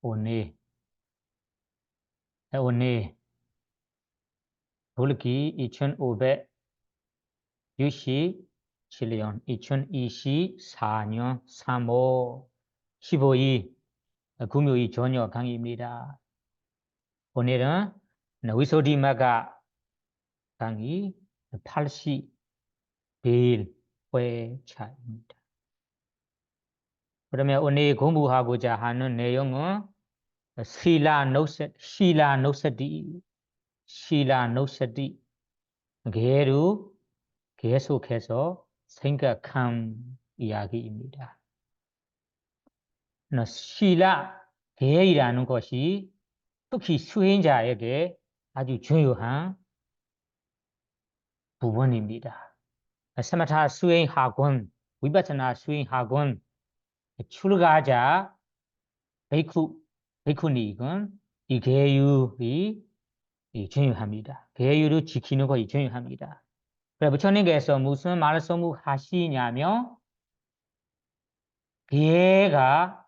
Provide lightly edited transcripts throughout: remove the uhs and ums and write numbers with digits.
오늘 오늘 돌기 2500 유시 7년 2024년 3월 15일 금요일 저녁 강의입니다. 오늘은 위소디마가 강의 81회차입니다. 그러면 오늘 공부하고자 하는 내용은 시라 노스디 계속해서 생각한 이야기입니다. 시라 계이라는 것이 특히 수행자에게 아주 중요한 부분입니다. 사마타 수행학원, 위파사나 수행학원 출가자 베이쿠닉은 이 계율이 중요합니다. 계율을 지키는 것이 중요합니다. 그래 부처님께서 무슨 말씀을 하시냐면 개가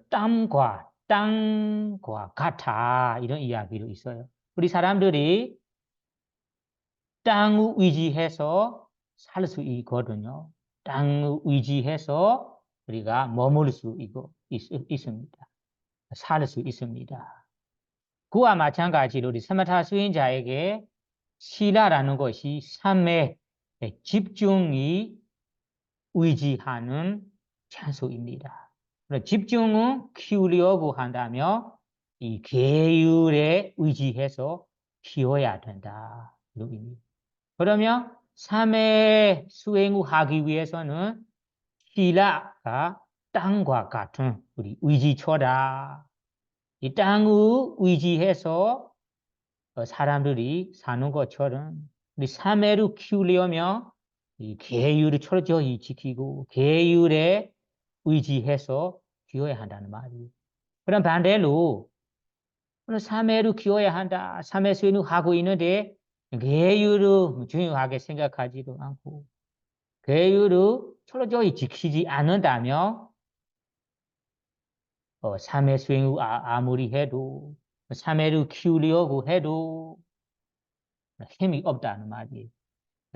땅과 같아 이런 이야기도 있어요. 우리 사람들이 땅을 의지해서 살 수 있거든요. 땅을 의지해서 우리가 머물 수 있습니다. 살 수 있습니다. 그와 마찬가지로 우리 사마타 수행자에게 시라라는 것이 삶의 집중이 의지하는 찬소입니다. 집중을 키우려고 한다면 이 계율에 의지해서 키워야 된다. 그러면 삶의 수행을 하기 위해서는 시라가 땅과 같은 우리 의지처다. 이 땅을 의지해서 사람들이 사는 것처럼 우리 삶을 키우려면 이 계율을 철저히 지키고 계율에 의지해서 키워야 한다는 말이에요. 그럼 반대로 삶을 키워야 한다. 삶의 수행을 하고 있는데 계율을 중요하게 생각하지도 않고 계율을 철저히 지키지 않는다면 삶의 수행을 아무리 해도 삶을 키우려고 해도 힘이 없다는 말이에요.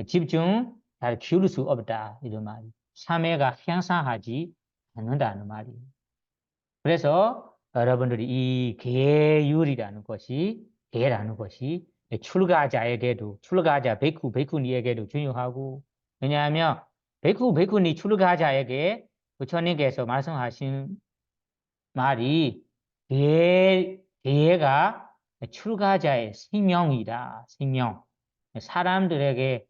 집중 잘 키울 수 없다 이런 말이에요. 삶애가 향상하지 않는다는 말이에요. 그래서 여러분들이 이 계율이라는 것이 출가자 베이쿠니에게도 중요하고 왜냐하면 베이쿠니 출가자에게 부처님께서 말씀하신 말이 계가 출가자의 생명이다. 생명. 사람들에게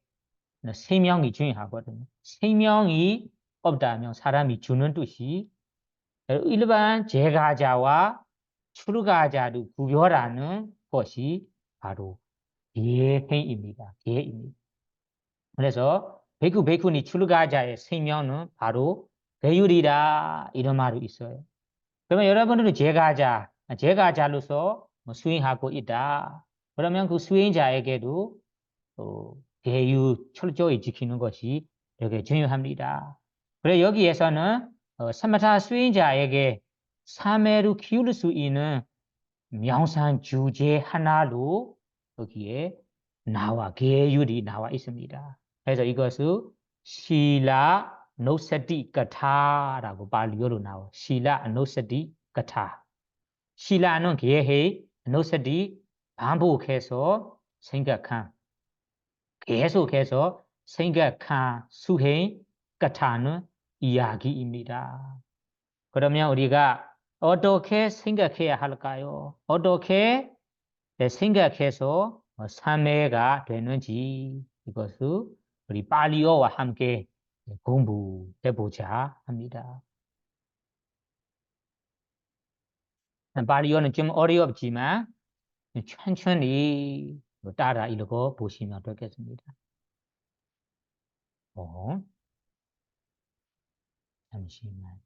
생명이 중요하거든요. 생명이 없다면 사람이 죽는 뜻이 일반 제가자와 출가자를 구별하는 것이 바로 계행입니다. 계입니다. 그래서 베이쿠니 출가자의 생명은 바로 계율이다 이런 말이 있어요. 그러면 여러분들은 제가자로서 수행하고 있다. 그러면 그 수행자에게도 계율 철저히 지키는 것이 되게 중요합니다. 그래 여기에서는 사마타 수행자에게 사매로 키울 수 있는 명상 주제 하나로 여기에 계율이 나와 있습니다. 그래서 이것을 실라 노사티 가타라고 발리어로 나와. 실라 노사티 가타. 실라는 계해, 노사티 반복해서 생각한 계속해서 생각한 수행 가타는 이야기입니다. 그러면 우리가 어떻게 생각해야 할까요? 어떻게 생각해서 삼회가 되는지 이것을 우리 발리어와 함께 공부해 보자 합니다. 발리어는 좀 어렵지만 천천히 따라 읽어 보시면 되겠습니다. 잠시만.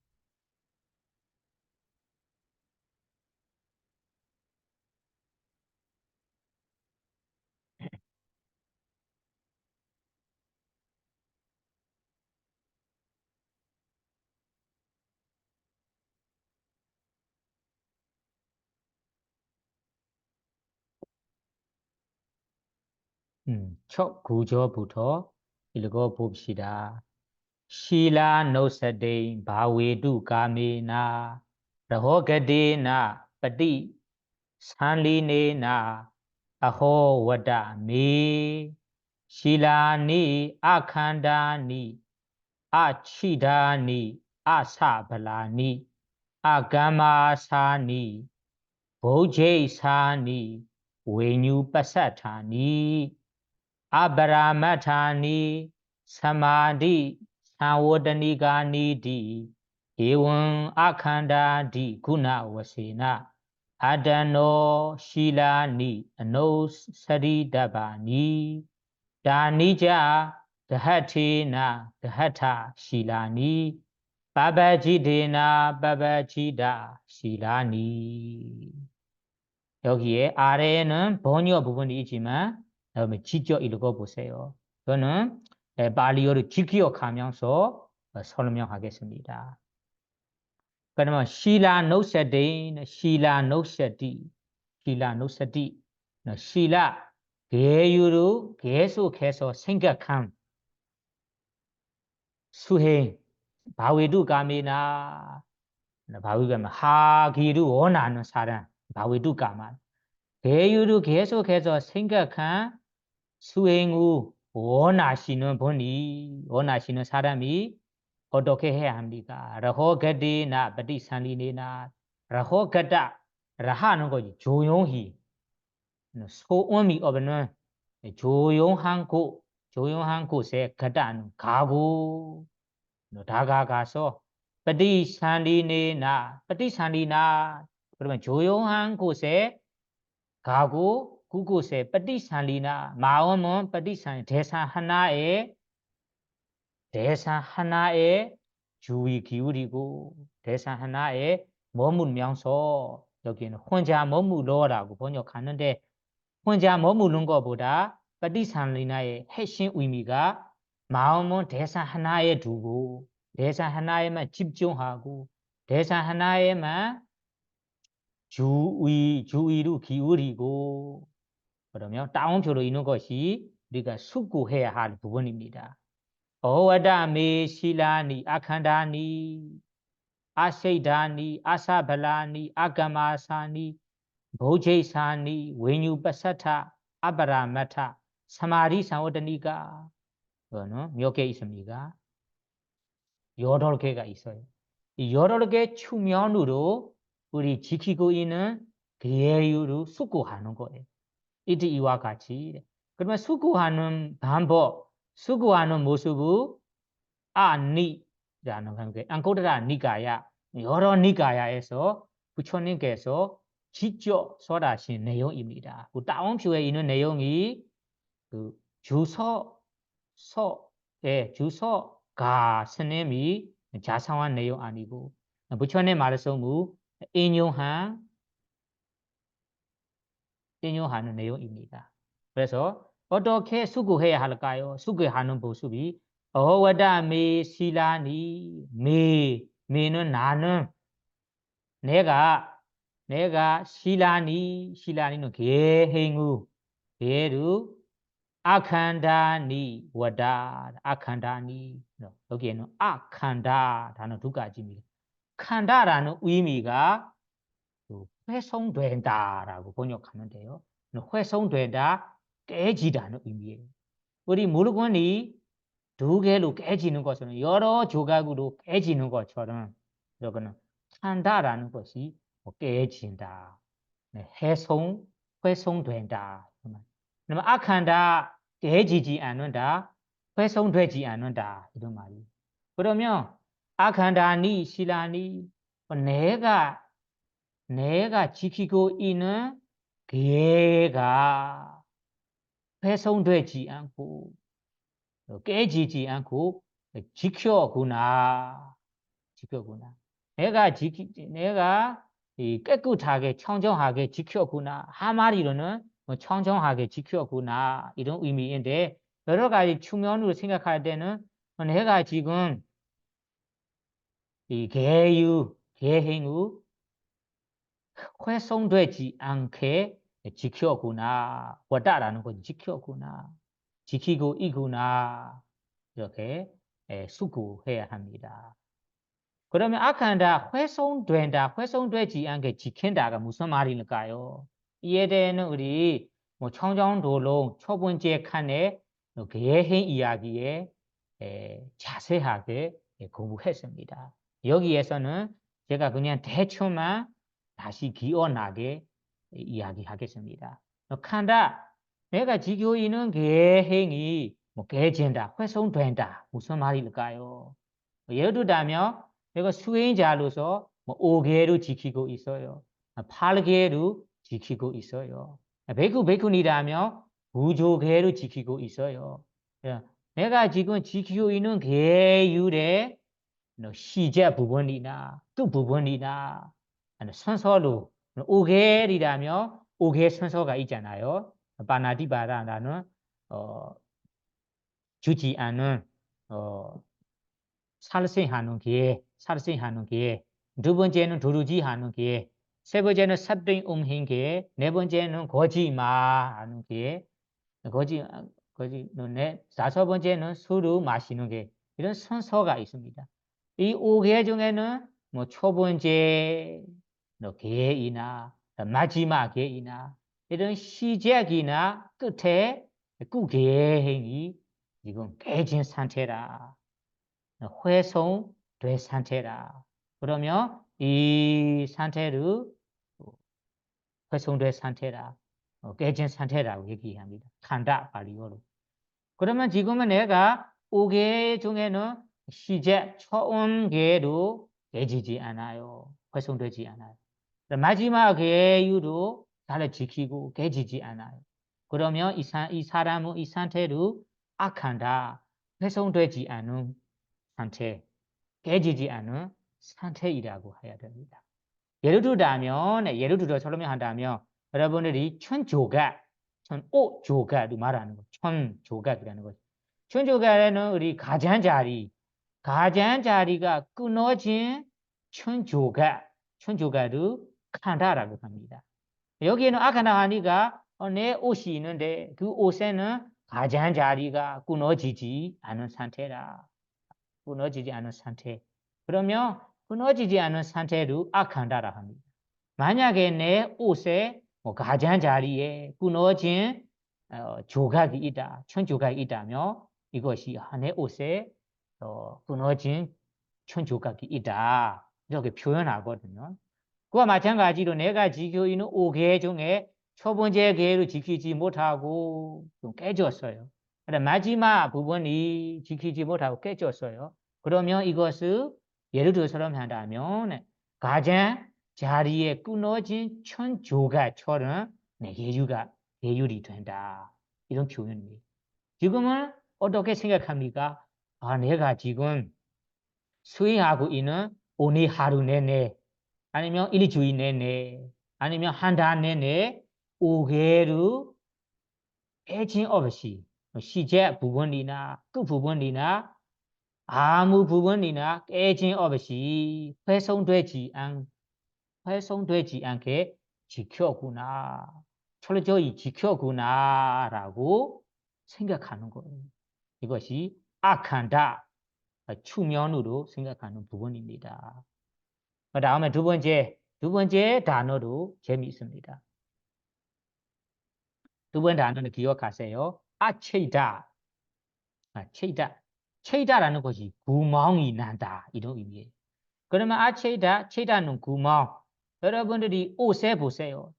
척 구조부터 읽어 봅시다. 시라 노스데인 바웨두 가메나 러호게데나ปฏิ 산리네나 아호와다미 시라니 아칸다니 아치다니 아사발라니 아가마사니 보제사니 웨뉴빠사타니 아바라마타니 사마디 사워드니가니디 에원 아칸다디 구나와세나 아다노 시라니 아노스리다바니 다니자 드하티나 드하타 시라니 바바지데나 바바지다 시라니 여기에 아래에는 번역 부분이 있지만 다음에 직접 읽어보세요. 저는 발리어를 지키어가면서 설명하겠습니다. 그러면 시라 노세데인 시라 노세디 시라 노세디 시라 개유로 계속해서 생각한 수행 바위두 가미나 바위가 하기를 원하는 사람 바위두 가만 개유로 계속해서 생각한 수행을 원하시는 분이 원하시는 사람이 어떻게 해야 합니까? 라호가디나 바디산리네나 라호가다 라하는 거지 조용히 소음이 없는 조용한 곳에 가다는 가고 다가가서 바디산리네나 바디산리나 그러면 조용한 곳에 가고 그곳에 바디산리나 마음은 바디산 대상 하나에 주의 기울이고 대상 하나에 머물면서 여기는 혼자 머물러라고 번역하는데 혼자 머무는 것보다 바디산리나의 핵심 의미가 마음은 대상 하나에 두고 대상 하나에만 집중하고 대상 하나에만 주의로 기울이고 그러면 따옴표로 있는 것이 우리가 숙고해야 할 부분입니다. 어와다메 실라니 아칸다니 아세이다니 아사발라니 아가마사니 보제사니 웨뉴빠사타 아바라마타 사마리 사오다니가 몇 개 있습니까? 8개가 있어요. 이 8개 추면으로 우리 지키고 있는 계율을 숙고하는 거예요. 이와 같이. 그러면 숙고하는 방법, 숙고하는 모습을 아니라는 관계, 앙코드라 니가야, 여러 니가야에서 부처님께서 직접 설하신 내용입니다. 그 따옴표에 있는 내용이 그 주서가 스님이 자상한 내용 아니고 부처님 말씀을 인용하는 내용입니다. 그래서 어떻게 수고해야 할까요? 수고하는 모습이 어와다메 실라니 메는 나는 내가 실라니는 계행우 계루 아칸다니 와다 아칸다니 여기에는 아칸다 단어 두 가지입니다. 칸다라는 의미가 회송된다라고 번역하는데요. 회송되다 깨지다는 의미예요. 우리 물건이 두 개로 깨지는 것은 여러 조각으로 깨지는 것처럼 여기는 칸다라는 것이 깨진다. 회송된다. 그러면 아칸다 깨지지 않는다. 회송되지 않는다. 이런 말이. 그러면 아칸다니 실라니 내가 지키고 있는 계가 훼손되지 않고 깨지지 않고 지켜구나. 내가 깨끗하게 청정하게 지켰구나. 한마디로는 청정하게 지켰구나. 이런 의미인데 여러 가지 측면으로 생각할 때는 내가 지금 이 계행의 훼손되지 않게 지켰구나. 왔다라는 거 지켰구나. 지키고 있구나. 이렇게 수고해야 합니다. 그러면 악한다, 회송된다, 회송되지 않게 지킨다가 무슨 말일까요? 이에 대해는 우리 뭐 청정도론 첫 번째 칸에 개행 이야기에 자세하게 공부했습니다. 여기에서는 제가 그냥 대충만 다시 기억나게 이야기하겠습니다. 칸다, 내가 지키고 있는 개행이 뭐 개진다, 회송된다, 무슨 말일까요? 예를 들자면 내가 수행자로서 뭐 5개를 지키고 있어요. 8개를 지키고 있어요. 베이크 베이크니라면 9조개를 지키고 있어요. 내가 지금 지키고 있는 계율의 시제 부분이나 끝 부분이나 순서로 5개이라면 5개 순서가 있잖아요. 바나디바라는 주지 않은 살생하는 게, 살생하는 게, 두 번째는 두루지하는 게, 세 번째는 삽등음행 게, 네 번째는 거짓말하는 게, 거짓네, 다섯 번째는 술을 마시는 게, 이런 순서가 있습니다. 이 5개 중에는 뭐 첫 번째 개이나 마지막 개이나 이런 시작이나 끝에 구개행이 지금 깨진 상태라. 회송된 상태라. 그러면 이 상태를 회송된 상태라. 깨진 상태라고 얘기합니다. 간다, 발리어로. 그러면 지금은 내가 5개 중에는 시제 처음 개도 깨지지 않아요. 회송되지 않아요. 마지막 개유도 잘 지키고 깨지지 않아요. 그러면 이 사람은 이 상태를 악한다, 회송되지 않은 상태, 깨지지 않은 상태이라고 해야 됩니다. 예를 들어 설명한다면 여러분들이 천조각, 천오조각도 말하는 거, 천조각이라는 거죠. 천조각에는 우리 가장자리가 끊어진 천조각을 칸다라고 합니다. 여기에는 아카나하니가 내 옷이 있는데 그 옷에는 가장자리가 끊어지지 않은 상태라. 끊어지지 않은 상태. 그러면 끊어지지 않은 상태를 악한다라 합니다. 만약에 내 옷에 가장자리에 끊어진 조각이 있다, 천조각이 있다면 이것이 내 옷에 끊어진 천조각이 있다. 이렇게 표현하거든요. 그와 마찬가지로 내가 지키고 있는 5개 중에 첫 번째 개를 지키지 못하고 좀 깨졌어요. 마지막 부분이 지키지 못하고 깨졌어요. 그러면 이것을 예를 들어서 한다면 가장 자리에 끊어진 천조각처럼 계율이 된다. 이런 표현입니다. 지금은 어떻게 생각합니까? 내가 지금 수행하고 있는 오늘 하루 내내 아니면 일주일 내내 아니면 한 달 내내 5개를 깨짐 없이 시제 부분이나 끝 부분이나 아무 부분이나 깨짐 없이 훼손되지 않게 지켰구나. 철저히 지켰구나라고 생각하는 거예요. 이것이 악한다, 추면으로 생각하는 부분입니다. 그 다음에 두 번째 단어도 재미있습니다. 두 번째 단어는 기억하세요. 아체이다. 체이다라는 것이 구멍이 난다. 이런 의미예요. 그러면 체이다는 구멍. 여러분들이 옷에 보세요.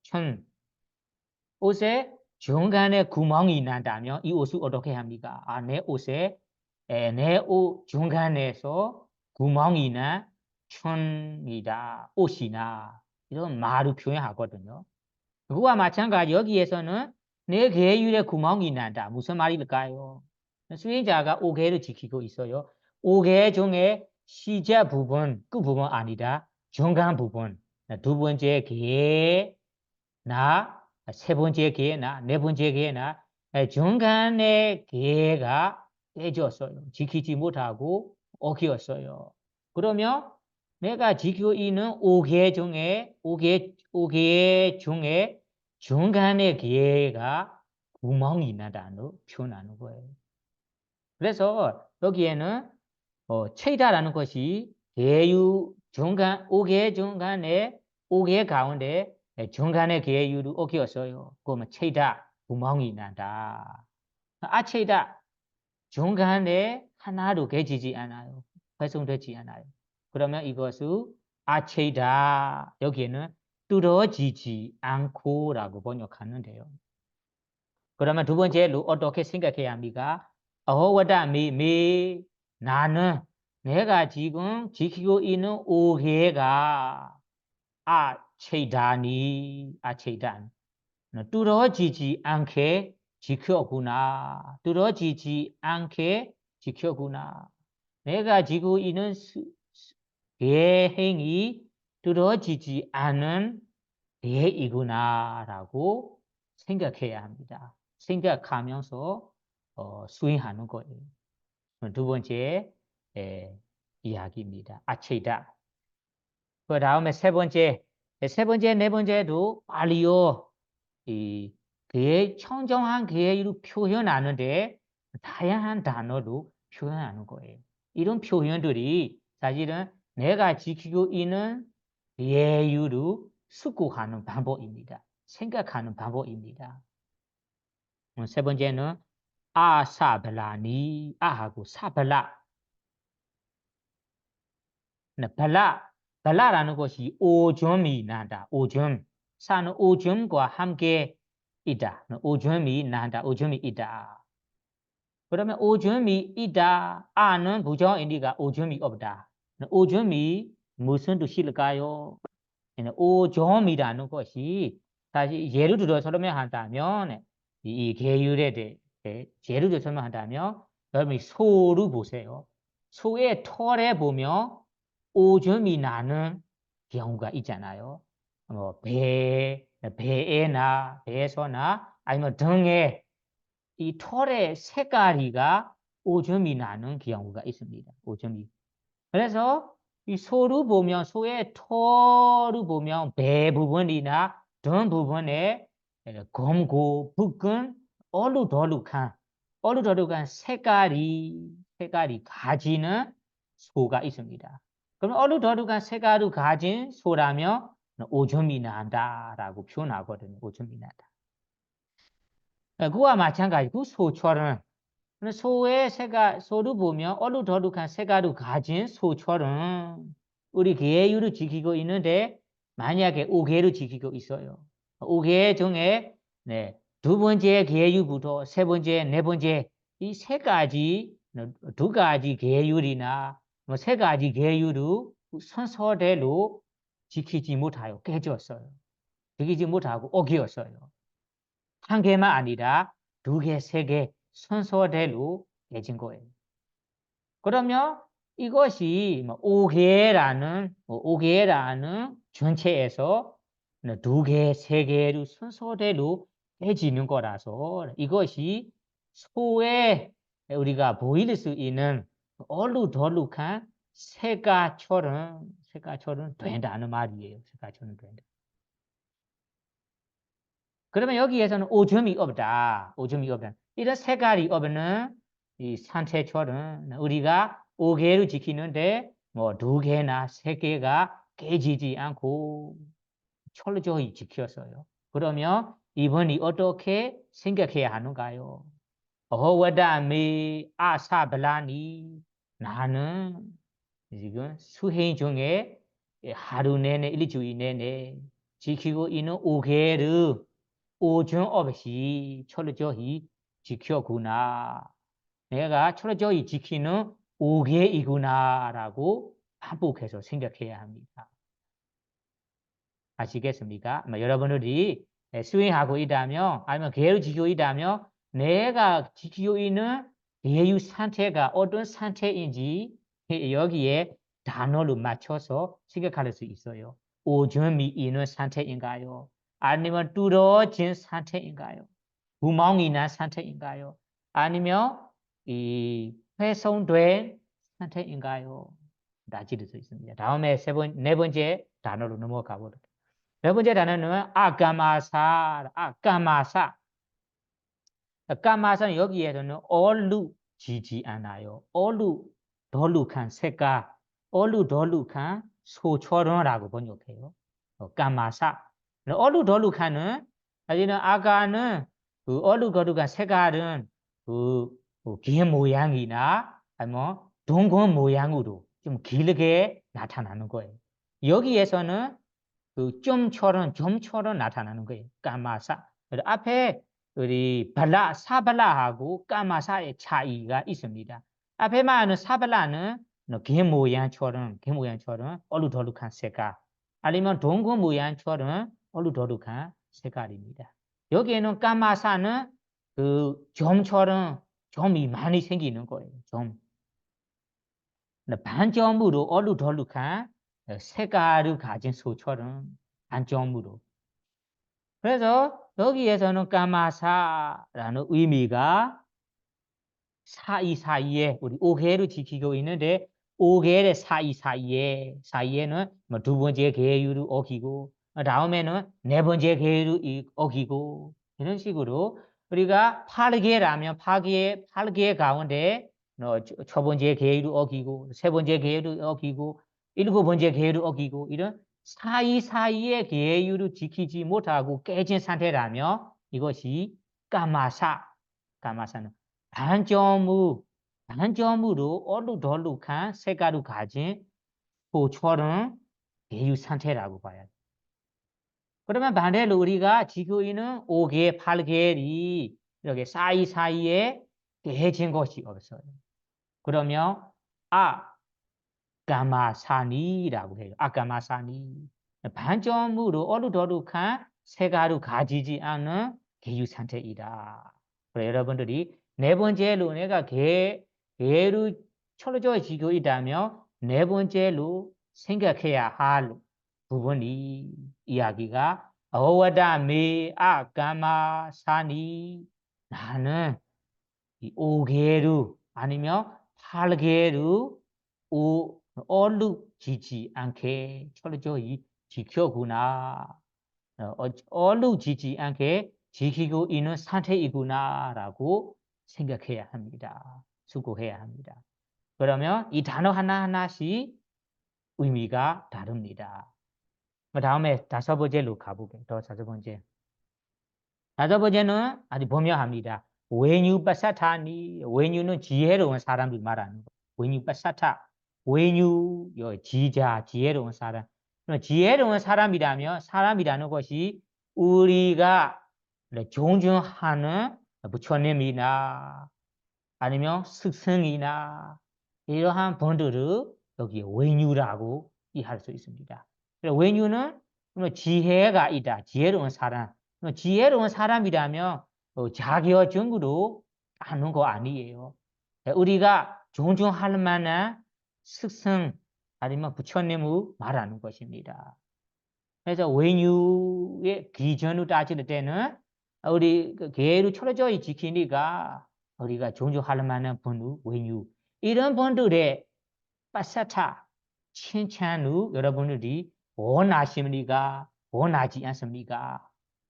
옷에 중간에 구멍이 난다면 이 옷을 어떻게 합니까? 내 옷에 내 옷 중간에서 구멍이 난 천이다, 옷이나 이런 말을 표현하거든요. 그와 마찬가지 여기에서는 내 계율에 구멍이 난다. 무슨 말일까요? 수행자가 5개를 지키고 있어요. 5개 중에 시작 부분, 끝 부분 아니다. 중간 부분. 두 번째 개나 세 번째 개나 네 번째 개나 중간의 개가 깨졌어요. 지키지 못하고 어기었어요. 그러면 내가 지키고 있는 5개 중에 중간의 기회가 구멍이 나다는 표현하는 거예요. 그래서 여기에는 체이다라는 것이 계유 중간 5개 중간에 5개 가운데 중간의 계유를 어겼어요. 그러면 체이다 구멍이 나다. 아체이다 중간에 하나도 깨지지 않아요. 발송되지 않아요. 그러면 이것을 아체이다 여기에는 뚫어지지 않고라고 번역하는데요. 그러면 두 번째로 어떻게 생각해야 합니까? 어허와다 미 나는 내가 지금 지키고 있는 5개가 아체이다니 뚫어지지 않게 지켰구나. 뚫어지지 않게 지켰구나. 내가 지고 있는 계행이 뚫어지지 않은 계이구나라고 생각해야 합니다. 생각하면서 수행하는 거예요. 두 번째 이야기입니다. 아체이다. 그 다음에 세 번째, 네 번째도 빨리요. 그의 청정한 계획을 표현하는데 다양한 단어로 표현하는 거예요. 이런 표현들이 사실은 내가 지키고 있는 계획을 숙고하는 방법입니다. 생각하는 방법입니다. 세 번째는 아사발라니 아하고 사발라. 발라라는 것이 오줌이 난다. 오줌. 사는 오줌과 함께 있다. 오줌이 난다. 오줌이 있다. 그러면 오줌이 있다. 아는 부정이니까 오줌이 없다. 오줌이 무슨 뜻일까요? 오줌이라는 것이 사실 예를 들어 설명한다면 이 계율에 대해 예를 들어 설명한다면 여러분이 소를 보세요. 소의 털에 보면 오줌이 나는 경우가 있잖아요. 배에서나 아니면 등에 이 털의 색깔이가 오줌이 나는 경우가 있습니다. 오줌이. 그래서 이 소를 보면 소의 털을 보면 배 부분이나 등 부분에 검고 붉은 얼룩덜룩한 색깔이 가지는 소가 있습니다. 그럼 얼룩덜룩한 색깔을 가진 소라면 오줌이 난다라고 표현하거든요. 오줌이 난다. 그와 마찬가지고 소처럼 소의 색깔, 소를 보면 얼룩덜룩한 색깔을 가진 소처럼 우리 계율을 지키고 있는데 만약에 5개를 지키고 있어요. 5개 중에 두 번째 계율부터 세 번째, 네 번째 이 세 가지, 두 가지 계율이나 세 가지 계율을 순서대로 지키지 못하여 깨졌어요. 지키지 못하고 어기었어요. 한 개만 아니라 두 개, 세 개 순서대로 깨진 거예요. 그러면 이것이 5개라는 전체에서 두 개, 세 개로 순서대로 깨지는 거라서 이것이 소에 우리가 보일 수 있는 얼룩덜룩한 색깔처럼 된다는 말이에요. 색깔처럼 된다. 그러면 여기에서는 오줌이 없다. 이런 색깔이 없는 이 상태처럼 우리가 5개를 지키는데 뭐 2개나 3개가 깨지지 않고 철저히 지켰어요. 그러면 이분이 어떻게 생각해야 하는가요? 어와다미 아사블라니 나는 지금 수행 중에 하루 내내 일주일 내내 지키고 있는 5개를 오줌 없이 철저히 지켰구나. 내가 철저히 지키는 5개이구나라고 반복해서 생각해야 합니다. 아시겠습니까? 여러분들이 수행하고 있다면 아니면 계율 지키고 있다면 내가 지키고 있는 계율 상태가 어떤 상태인지 여기에 단어를 맞춰서 생각할 수 있어요. 오줌이 있는 상태인가요? 아니면 뚫어진 상태인가요? 구멍이 난 상태인가요? 아니면 이 훼손된 상태인가요? 따질 수 있습니다. 다음에 네 번째 단어로 넘어가 보도록. 네 번째 단어는 아까마사. 아까마사. 까마사는 여기에서는 얼루 지지 않아요. 얼루 덜룩한 색깔, 얼루 덜룩한 소처럼라고 번역해요. 까마사. 얼루 덜룩한은 아직은 아까는 그 얼루 덜룩한 색깔은 개 모양이나 아니면 동공 모양으로 좀 길게 나타나는 거예요. 여기에서는 그 점처럼 나타나는 거예요. 까마사. 앞에 우리 발라 사발라하고 까마사의 차이가 있습니다. 앞에 말하는 사발라는 개 모양처럼 얼룩덜룩한 색깔, 아니면 동공 모양처럼 얼룩덜룩한 색깔입니다. 여기에는 까마사는 그 점처럼 점이 많이 생기는 거예요. 점. 반점으로 얼룩덜룩한 색깔을 가진 소처럼 반점으로. 그래서 여기에서는 까마사라는 의미가 사이사이에 우리 오개를 지키고 있는데 오개의 사이사이에는 뭐 두 번째 계율을 어기고 다음에는 네 번째 계율을 어기고 이런 식으로 우리가 8개라면 8개 가운데 첫 번째 계율을 어기고 세 번째 계율을 어기고 일곱 번째 계율을 어기고 이런 사이사이의 계율을 지키지 못하고 깨진 상태라면 이것이 까마사는 반점으로 얼룩덜룩한 색깔을 가진 소처럼 계율 상태라고 봐야 돼. 그러면 반대로 우리가 지고 있는 5개, 8개이 이렇게 사이사이에 깨진 것이 없어요. 그러면 아까마사니라고 해요. 아까마사니. 반점으로 얼룩덜룩한 색깔을 가지지 않은 계율 상태이다. 그래 여러분들이 네 번째로 내가 개를 철저해지고 있다면 네 번째로 생각해야 할 부분이 이야기가 어와다메 아까마사니 나는 이 5개로 아니면 8개로 얼룩지지 않게 철저히 지켜구나. 얼룩지지 않게 지키고 있는 상태이구나라고 생각해야 합니다. 수고해야 합니다. 그러면 이 단어 하나하나씩 의미가 다릅니다. 그 다음에 다섯 번째로 가볼게요. 다섯 번째. 다섯 번째는 아주 분명합니다. 웨뉴빠사타니, 웨뉴는 지혜로운 사람들 말하는 거. 웨뉴빠사타, 웨뉴, 지혜로운 사람. 지혜로운 사람이라는 것이 우리가 존중하는 부처님이나 아니면 스승이나 이러한 분들을 여기에 웨뉴라고 이해할 수 있습니다. 웨뉴는 지혜가 있다. 지혜로운 사람. 지혜로운 사람이라면 자격증으로 하는 거 아니에요. 우리가 존중할 만한 스승 아니면 부처님을 말하는 것입니다. 그래서 웨뉴의 기준을 따질 때는 우리 계율을 철저히 지키니까 우리가 존중할 만한 분을 웨뉴 이런 분들의 빠사타 칭찬을 여러분들이 원하십니까? 원하지 않습니까?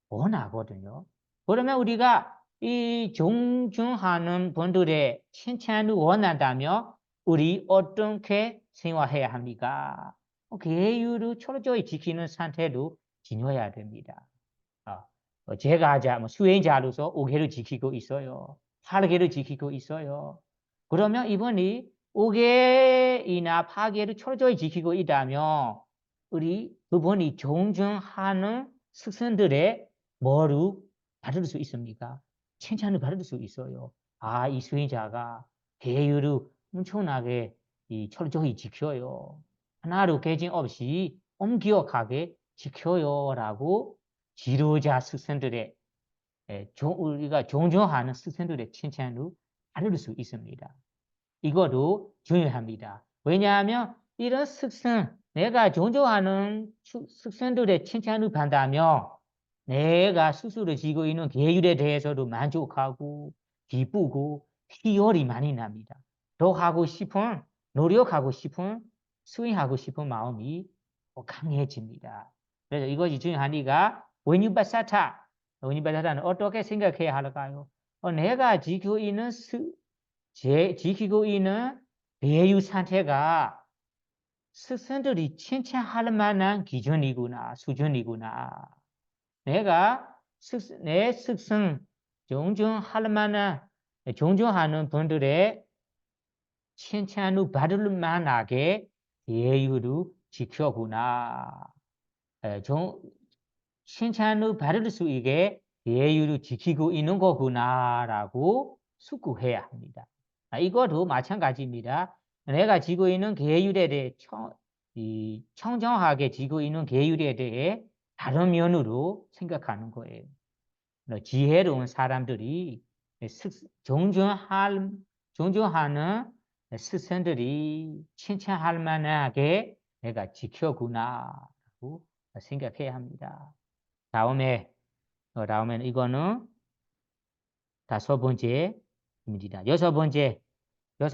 원하거든요. 그러면 우리가 이 존중하는 분들의 칭찬을 원한다면 우리 어떻게 생활해야 합니까? 계율을 철저히 지키는 상태로 지녀야 됩니다. 제가 수행자로서 5개를 지키고 있어요. 8개를 지키고 있어요. 그러면 이분이 5개이나 8개를 철저히 지키고 있다면 우리 그분이 존중하는 스승들의 뭐를 받을 수 있습니까? 칭찬을 받을 수 있어요. 이 수행자가 계율을 엄청나게 철저히 지켜요. 하나로 깨짐 없이 엄격하게 지켜요라고 지도자 스승들의 우리가 존중하는 스승들의 칭찬을 받을 수 있습니다. 이것도 중요합니다. 왜냐하면 이런 스승, 내가 존중하는 스승들의 칭찬을 받다면 내가 스스로 지고 있는 계율에 대해서도 만족하고 기쁘고 희열이 많이 납니다. 더 하고 싶은, 노력하고 싶은, 수행하고 싶은 마음이 강해집니다. 그래서 이것이 중요하니까 원유바사타는 어떻게 생각해야 할까요? 내가 지키고 있는 지키고 있는 배유 상태가 스승들이 칭찬할 만한 기준이구나, 수준이구나. 내 스승 존중하는 분들의 칭찬을 받을 만하게 예의를 지켜구나. 칭찬을 받을 수 있게 예의를 지키고 있는 거구나라고 숙고해야 합니다. 이것도 마찬가지입니다. 내가 지고 있는 계율에 대해 청정하게 지고 있는 계율에 대해 다른 면으로 생각하는 거예요. 지혜로운 사람들이 존중하는 스승들이 칭찬할 만하게 내가 지켜구나라고 생각해야 합니다. 다음에는 이거는 5번째입니다. 여섯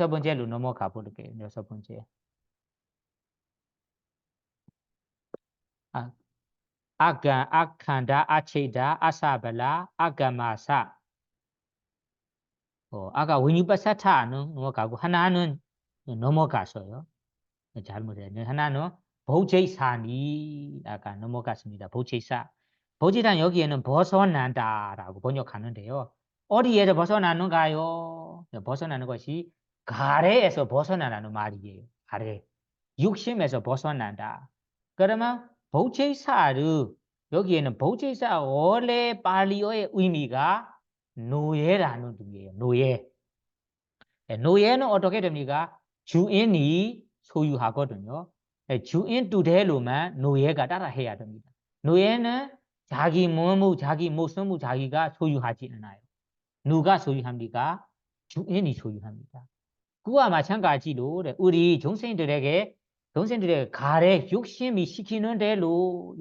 번째로 넘어가 볼게요. 6번째. 아칸다, 아체다, 아사발라, 아가마사. 아까 원유바사타는 넘어가고 하나는 넘어갔어요. 잘못했네. 하나는 보제사니 아까 넘어갔습니다. 보제사. 보제란 여기에는 벗어난다라고 번역하는데요. 어디에서 벗어나는가요? 벗어나는 것이 가래에서 벗어나는 말이에요. 가래. 육심에서 벗어난다. 그러면 보제사를 여기에는 보제사 원래 발리어의 의미가 노예라는 뜻이에요. 노예. 노예는 어떻게 됩니까? 주인이 소유하거든요. 주인 뜻대로만 노예가 따라해야 됩니다. 노예는 자기 몸을, 자기 모습을 자기가 소유하지 않아요. 누가 소유합니까? 주인이 소유합니다. 그와 마찬가지로 우리 종생들에게 가래 욕심이 시키는 대로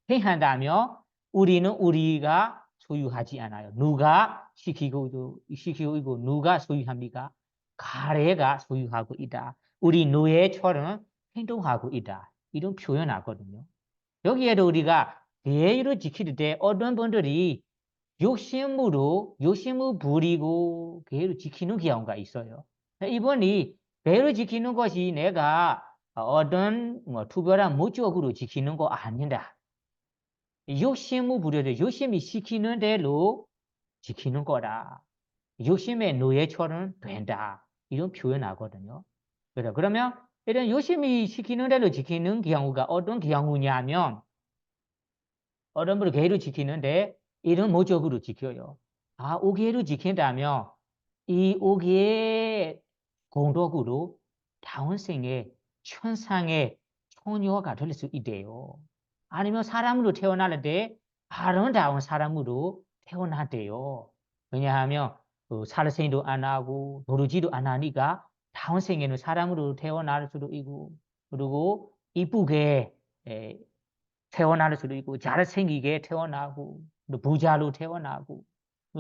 행한다면 우리는 우리가 소유하지 않아요. 누가 시키고 있고 누가 소유합니까? 가래가 소유하고 있다. 우리 노예처럼 행동하고 있다. 이런 표현하거든요. 여기에도 우리가 예의를 지킬 때 어떤 분들이 욕심을 부리고 계를 지키는 경우가 있어요. 이번이 배를 지키는 것이 내가 어떤 특별한 목적으로 지키는 거 아니다. 욕심을 부려도 욕심이 시키는 대로 지키는 거다. 욕심의 노예처럼 된다. 이런 표현하거든요. 그러면 이런 욕심이 시키는 대로 지키는 경우가 어떤 경우냐면 어떤 분을 계를 지키는데 이런 목적으로 지켜요. 5개를 지킨다면 이 5개의 공덕으로 다운생의 천상의 처녀가 될 수 있대요. 아니면 사람으로 태어날 때 아름다운 사람으로 태어났대요. 왜냐하면 살생도 안 하고 노르지도 안 하니까 다운생에는 사람으로 태어날 수도 있고 그리고 이쁘게 태어날 수도 있고 잘생기게 태어나고 부자로 태어나고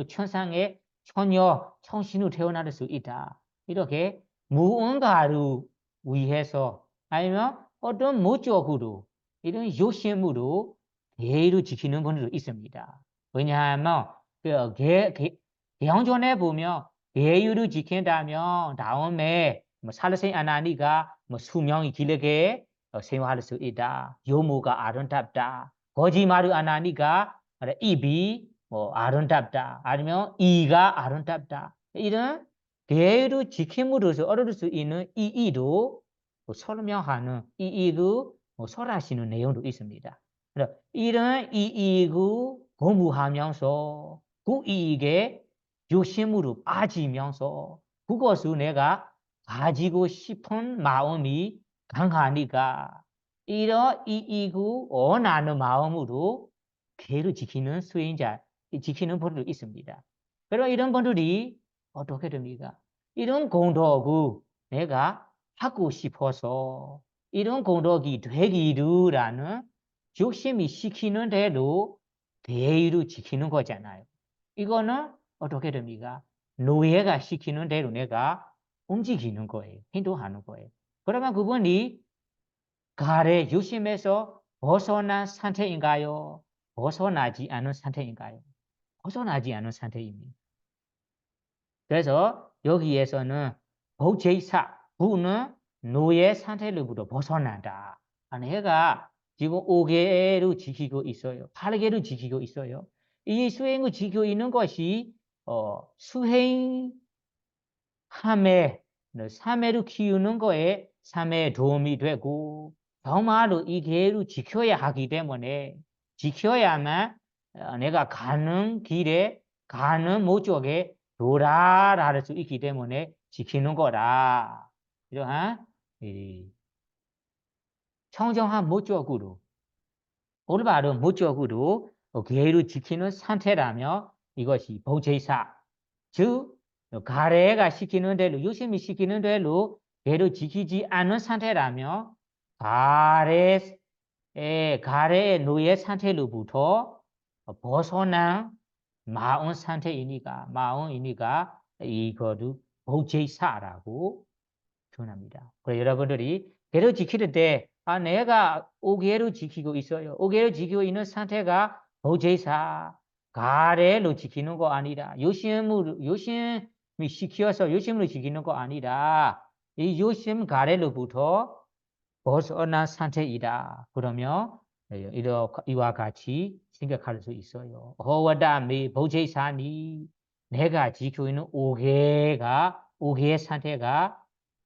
천상의 처녀, 청신으로 태어날 수 있다. 이렇게 무언가를 위해서 아니면 어떤 목적으로 이런 욕심으로 계를 지키는 분들도 있습니다. 왜냐하면 개헌전에 보면 계율을 지킨다면 다음에 살생 안 하니까 수명이 길게 생활할 수 있다. 요모가 아름답다. 거짓말을 안 하니까 입이 아름답다. 아니면 이가 아름답다. 이런 계율을 지킴으로써 얻을 수 있는 이의도 설명하는 이의를 설하시는 내용도 있습니다. 그래서 이런 이익을 공부하면서 그 이익에 욕심으로 빠지면서 그것을 내가 가지고 싶은 마음이 강하니까 이런 이익을 원하는 마음으로 계를 지키는 지키는 분들이 있습니다. 그럼 이런 분들이 어떻게 됩니까? 이런 공덕을 내가 하고 싶어서 이런 공덕이 되기르라는 욕심이 시키는 대로 대의를 지키는 거잖아요. 이거는 어떻게 됩니까? 노예가 시키는 대로 내가 움직이는 거예요. 행동하는 거예요. 그러면 그분이 가래 요심에서 벗어난 상태인가요? 벗어나지 않은 상태인가요? 벗어나지 않은 상태입니다. 그래서 여기에서는 복제사 부는 노예 상태로부터 벗어난다. 얘가 지금 5개를 지키고 있어요. 8개를 지키고 있어요. 이 수행을 지키고 있는 것이 수행함에 3회를 키우는 거에 3회에 도움이 되고 정말로 이 계를 지켜야 하기 때문에 지켜야만 내가 가는 길에 가는 목적에 도달할 수 있기 때문에 지키는 거라. 이러한 청정한 목적으로 올바른 목적으로 계를 지키는 상태라며 이것이 복제사 즉 가래가 시키는 대로 유심히 시키는 대로 계를 지키지 않은 상태라며 가래의 노예 상태로부터 벗어난 마음 상태이니까 이거를 복제사라고 표현합니다. 그래서 여러분들이 계를 지킬 때 내가 5개를 지키고 있어요. 5개를 지키고 있는 상태가 복제사 가래로 지키는 거 아니라 요심히 시켜서 요심으로 지키는 거 아니라 이 요심 가래로부터 벗어난 상태이다. 그러면 이와 같이 생각할 수 있어요. 허와다미 복제사니 내가 지키고 있는 5개의 상태가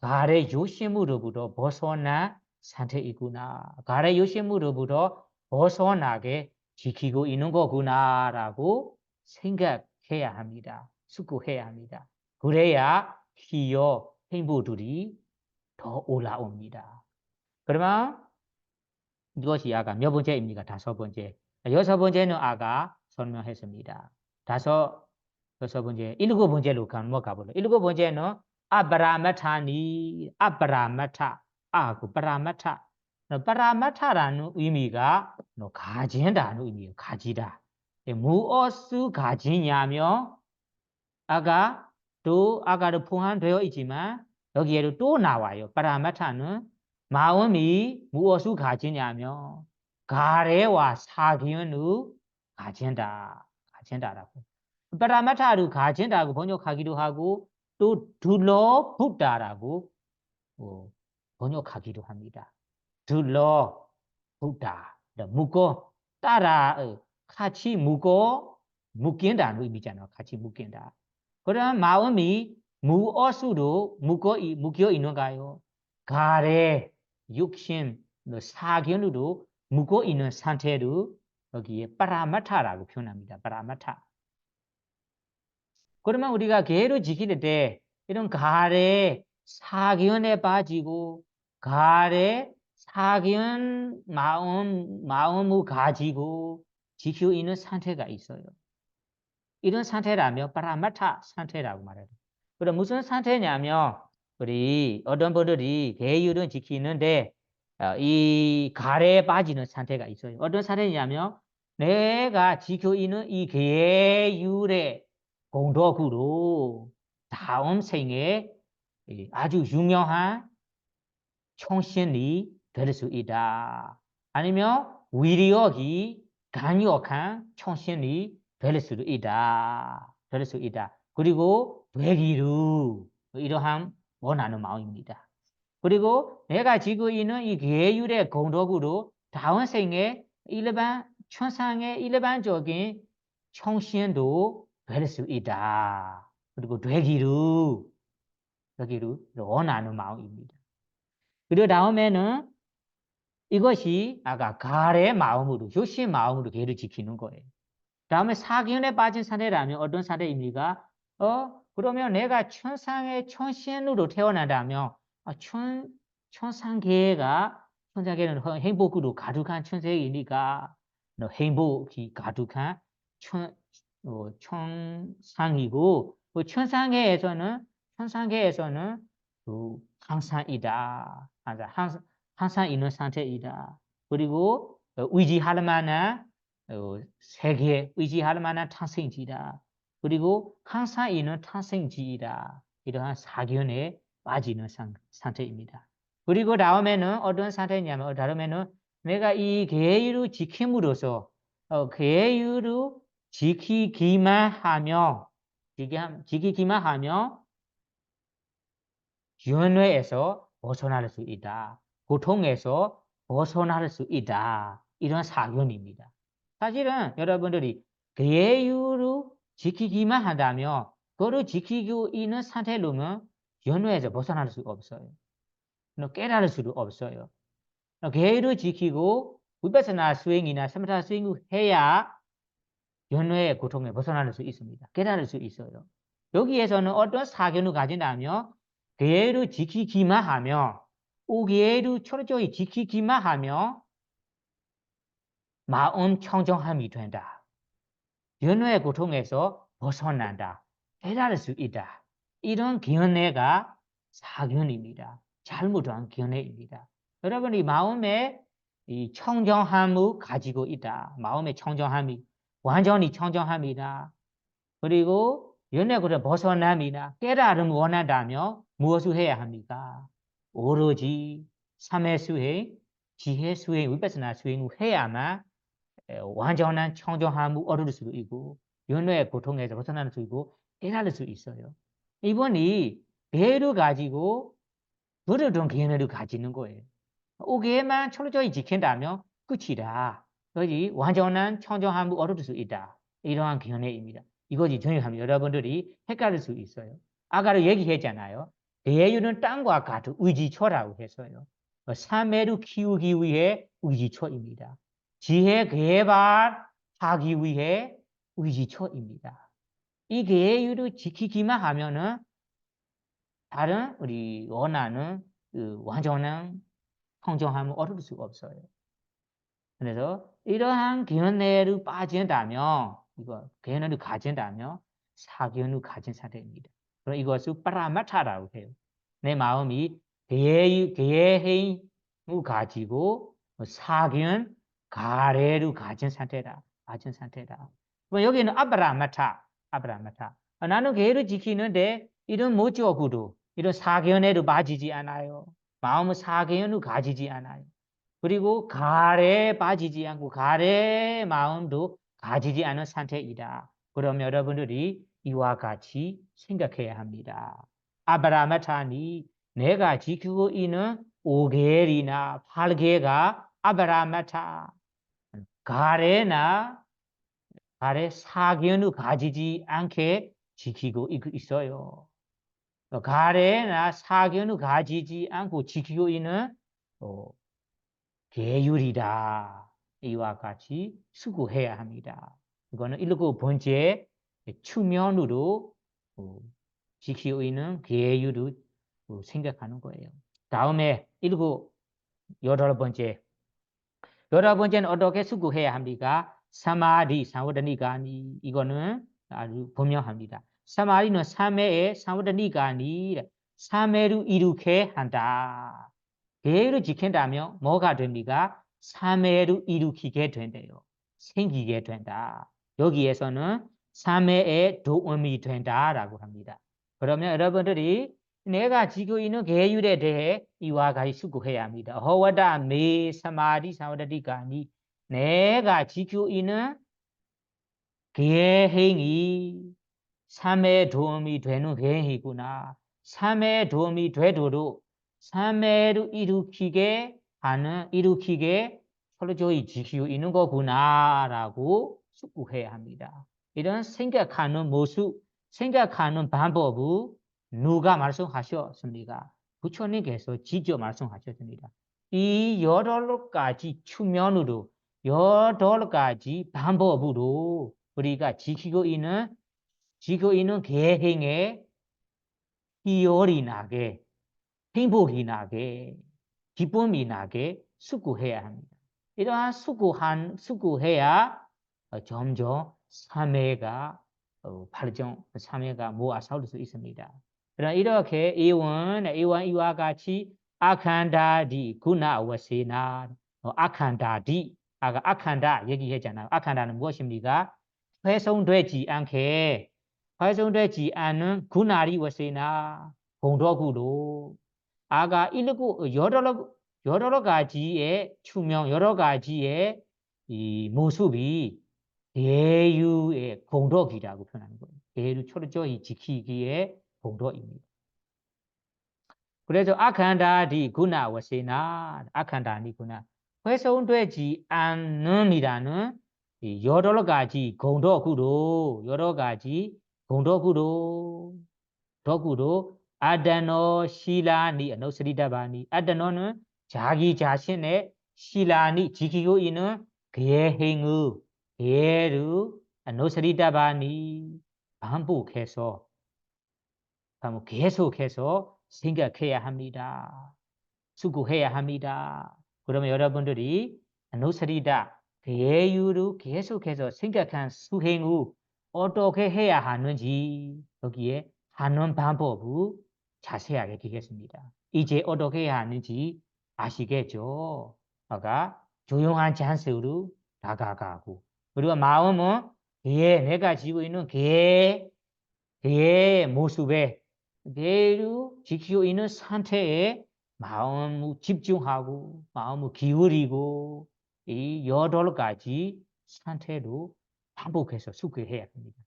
가래 요심으로부터 벗어난 상태이구나. 가래 요심으로부터 벗어나게 지키고 있는 거구나라고 생각해야 합니다. 숙고해야 합니다. 그래야 희요 행복들이 더 올라옵니다. 그러면 이것이 아까 몇 번째입니까? 5번째. 6번째는 아까 설명했습니다. 여섯 번째, 7번째로 넘어가볼게요. 7번째는 아브라마타니, 아브라마타, 파라마타. 파라마타라는 의미가 가진다는 의미예요. 가지다. 무엇을 가지냐면 아까도 포함되어 있지만 여기에도 또 나와요. 파라마타는 마음이 무엇을 가지냐면 가래와 사견을 가진다라고. 파라마타를 가진다고 번역하기도 하고 또 둘러붙다라고 번역하기도 합니다. 둘러붙다, 묶어 따라 같이 묶인다는 의미잖아요. 같이 묶인다. 그럼 마음이 무엇으로 묶여 있는가요? 가래, 육신, 사견으로 묶어 있는 상태를 여기에 파라마타라고 표현합니다. 파라마타. 그러면 우리가 계를 지킬 때 이런 가래, 사견에 빠지고 가래, 사견 마음을 가지고 지키고 있는 상태가 있어요. 이런 상태라면 파라마타 상태라고 말해요. 그럼 무슨 상태냐면 우리 어떤 분들이 계율은 지키는데 이 가래에 빠지는 상태가 있어요. 어떤 상태냐면 내가 지키고 있는 이 계율의 공덕으로 다음 생에 아주 유명한 총신이 될 수 있다. 아니면 위력이 강력한 총신이 될 수도 있다. 그리고 되기로 이러한 원하는 마음입니다. 그리고 내가 지고 있는 이 계율의 공덕으로 다음 생에 천상의 일반적인 총신도 될 수 있다. 그리고 되기로 원하는 마음입니다. 그리고 다음에는 이것이 아까 가래 마음으로, 효시의 마음으로 계를 지키는 거예요. 다음에 사견에 빠진 사례라면 어떤 사례입니까? 그러면 내가 천상의 천신으로 태어난다면 천상계는 행복으로 가득한 천세이니까 행복이 가득한 천상이고 그 천상계에서는 항상이다. 항상 있는 상태이다. 그리고 의지할 만한 세계 의지할 만한 탄생지다. 그리고 항상 있는 탄생지이다. 이러한 사견에 빠지는 상태입니다. 그리고 다음에는 어떤 상태냐면 다음에는 내가 이 계율을 지킴으로써 계율을 지키기만 하면 지키기만 하면 연회에서 벗어날 수 있다. 고통에서 벗어날 수 있다. 이런 사견입니다. 사실은 여러분들이 계율을 지키기만 한다면 그를 지키고 있는 상태로는 연회에서 벗어날 수가 없어요. 깨달을 수도 없어요. 계율을 지키고 위파스나 수행이나 사마타 수행을 해야 연회의 고통에 벗어날 수 있습니다. 깨달을 수 있어요. 여기에서는 어떤 사견을 가진다면 계율을 지키기만 하며 계율을 철저히 지키기만 하며 마음 청정함이 된다. 연회의 고통에서 벗어난다. 깨달을 수 있다. 이런 견해가 사견입니다. 잘못한 견해입니다. 여러분이 마음에 이 청정함을 가지고 있다. 마음의 청정함이 완전히 청정함이다. 그리고 연애고를 벗어남이나 깨달음을 원한다면 무엇을 해야 합니까? 오로지 삼의 수행, 지혜 수행, 위파스나 수행을 해야만 완전한 청정함을 얻을 수 있고 연애의 고통에서 벗어날 수 있고 깨달을 수 있어요. 이번이 배를 가지고 그러던 견해를 가지는 거예요. 오개만 철저히 지킨다면 끝이다. 그것이 완전한 청정함을 얻을 수 있다. 이러한 견해입니다. 이것이 중요합니다. 여러분들이 헷갈릴 수 있어요. 아까도 얘기했잖아요. 대유는 땅과 같은 의지초라고 했어요. 삼매를 키우기 위해 의지초입니다. 지혜 개발하기 위해 의지초입니다. 이 계율을 지키기만 하면은 다른 우리 원하는 그 완전한 청정함을 얻을 수가 없어요. 그래서 이러한 견해를 빠진다면 이거 견해를 가진다면 사견을 가진 상태입니다. 그럼 이것을 파라마타라고 해요. 내 마음이 계행을 가지고 사견 가래를 가진 상태다. 가진 상태다. 그럼 여기는 아브라마타. 나는 계를 지키는데 이런 모적으로 이런 사견에도 빠지지 않아요. 마음은 사견을 가지지 않아요. 그리고 가래에 빠지지 않고 가래의 마음도 가지지 않은 상태이다. 그럼 여러분들이 이와 같이 생각해야 합니다. 아브라마타니 내가 지키고 있는 5개월이나 8개가 아브라마타 가래 사견을 가지지 않게 지키고 있어요. 가래나 사견을 가지지 않고 지키고 있는 계율이다. 이와 같이 수고해야 합니다. 이거는 7번째 측면으로 지키고 있는 계율을 생각하는 거예요. 다음에 8번째는 어떻게 수고해야 합니까? 사마디, 사와다니가니 이거는 아주 분명합니다. 사마디는 삼매의 사와다니가니 삼매를 이루게 한다. 계율을 지킨다면 뭐가 됩니까? 삼매를 일으키게 된대요. 생기게 된다. 여기에서는 삼매의 도움이 된다라고 합니다. 그러면 여러분들이 내가 지고 있는 계율에 대해 이와 같이 수고해야 합니다. 허와다 매 사마디 사와다디가니 내가 지고 있는 계행이 삼매의 도움이 되는 계행이구나. 삼매의 도움이 되도록 삼매를 일으키게 철저히 지키고 있는 거구나라고 숙고해야 합니다. 이런 생각하는 모습, 생각하는 방법을 누가 말씀하셨습니까? 부처님께서 직접 말씀하셨습니다. 이 8가지 측면으로 8가지 방법으로 우리가 지키고 있는 계행에 희열이 나게 행복이 나게 기쁨이 나게 수고해야 합니다. 이러한 수고해야 점점 삼회가 삼회가 모아 세울 수 있습니다. 그럼 이렇게 이와 같이 아칸다디 구나와세나 아칸다디 아까 아칸다 얘기했잖아요. 아칸다는 무엇입니까? 훼손되지 않는 구나리 와세나 공덕구로 아가 일고 여러 가지의 추명 여러 가지의 이 모습이 대유의 공덕이라고 표현하는 거예요. 대유 철저히 지키기의 공덕입니다. 그래서 아칸다디 구나 와세나 아칸다니 구나 회성되지 않는이라는 여러 가지 공덕구로 여러 가지 공덕구로 덕구로 아다노 시라니 아노스리다바니 아다노는 자기 자신의 시라니 지키고 있는 계행의 계를 아노스리다바니 반복해서 계속해서 생각해야 합니다. 수고해야 합니다. 그러면 여러분들이 아누스리다 계유를 계속해서 생각한 수행 후 어떻게 해야 하는지 여기에 하는 방법을 자세하게 되겠습니다. 이제 어떻게 해야 하는지 아시겠죠? 아까 조용한 잔세로 다가가고 그리고 마음은 내가 지고 있는 개의 모습에 그대로 지키고 있는 상태에 마음을 집중하고 마음을 기울이고 이 8가지 상태로 반복해서 숙고해야 합니다.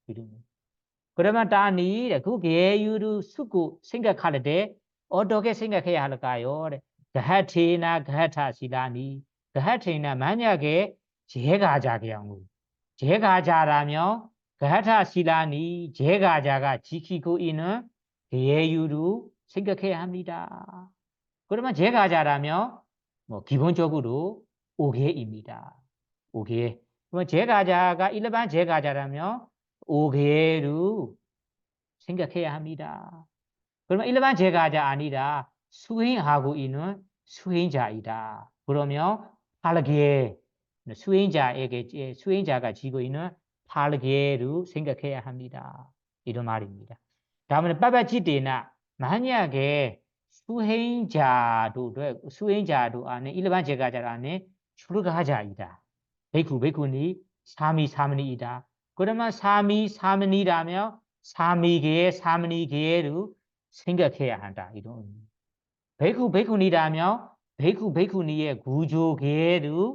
그러면 다니 그 계율을 숙고 생각할 때 어떻게 생각해야 할까요? 가하테나 가하타시라니 가하테나 만약에 제가 자라면 가하타시라니 제가 자가 지키고 있는 계율을 생각해야 합니다. 그러면 제가 자라면 기본적으로 5개입니다. 5개. 그러면 제가 자가 일반 제가 자라면 5개를 생각해야 합니다. 그러면 일반 제가자 아니라 수행하고 있는 수행자이다. 그러면 8개 수행자가 지고 있는 8개를 생각해야 합니다. 이런 말입니다. 다음에 빠바지대나 만약에 수행자도 안에 일반 제가자 안에 출가자이다. 베쿠니 사미이다. 그러면 사미이라면 사미계를 생각해야 한다. 이런 베쿠니라면 베쿠니의 구조계를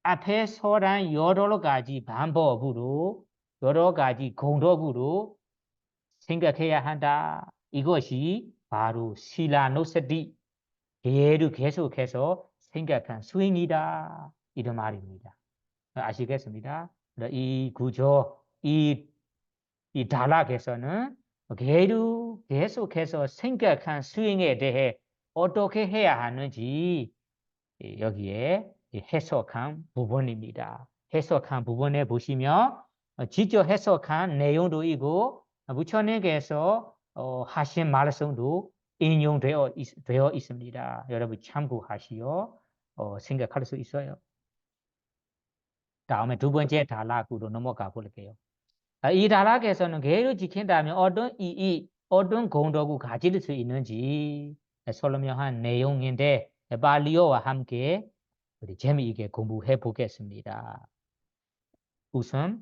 앞에 설한 여러 가지 방법으로 여러 가지 공덕으로 생각해야 한다. 이것이 바로 실라노스티 계를 계속해서 생각한 수행이다. 이런 말입니다. 아시겠습니다? 이 구조, 이 다락에서는 계를 계속해서 생각한 수행에 대해 어떻게 해야 하는지 여기에 해석한 부분입니다. 해석한 부분에 보시면 직접 해석한 내용도 있고 부처님께서 하신 말씀도 인용되어 있습니다. 여러분 참고하시오. 생각할 수 있어요. 다음에 두 번째 단락으로 넘어가 볼게요. 이 단락에서는 계를 지킨다면 어떤 공덕을 가질 수 있는지 설명한 내용인데 발리어와 함께 우리 재미있게 공부해 보겠습니다. 우선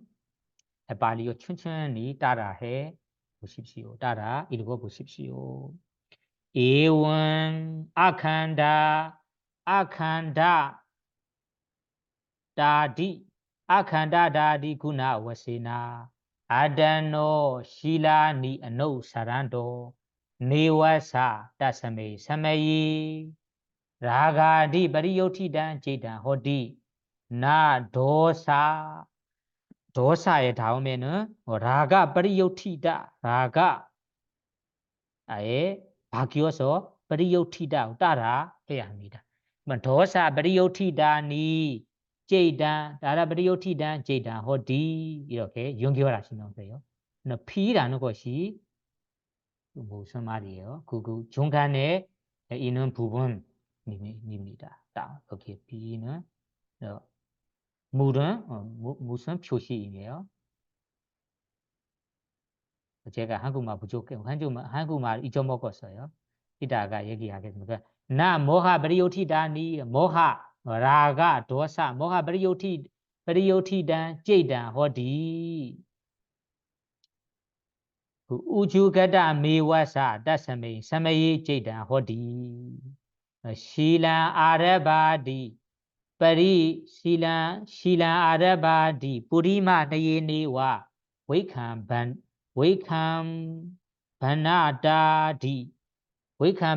발리어 천천히 따라해 보십시오. 따라 읽어 보십시오. 에원 아칸다 다디 아칸다 다디 구나 와세나 아다노 실라니 아노 사란도 네와사 따스메 사메이 라가디 바리요티단 제단 호디 나 도사의 다음에는 라가 바리요티다 라가 아예 바뀌어서 바리요티다 따라 해야 합니다. 도사 바리요티다니 제단 다라 바리요티단 제단 호디 이렇게 연결하시면 돼요. 피라는 것이 무슨 말이에요? 그 중간에 있는 부분입니다. 여기 B는 물은 무슨 표시이에요? 제가 한국말 부족해 한국말 잊어먹었어요. 이따가 얘기하겠습니다. 나 모하 바리요티다니 모하 라가 도사 모하 바리요티단 제단 호디 우주가다 메와사 다스메 사메이 제단 호디 시란 아라바디 परि शीला आरबादी पुरीमा नयेनेवा वैखम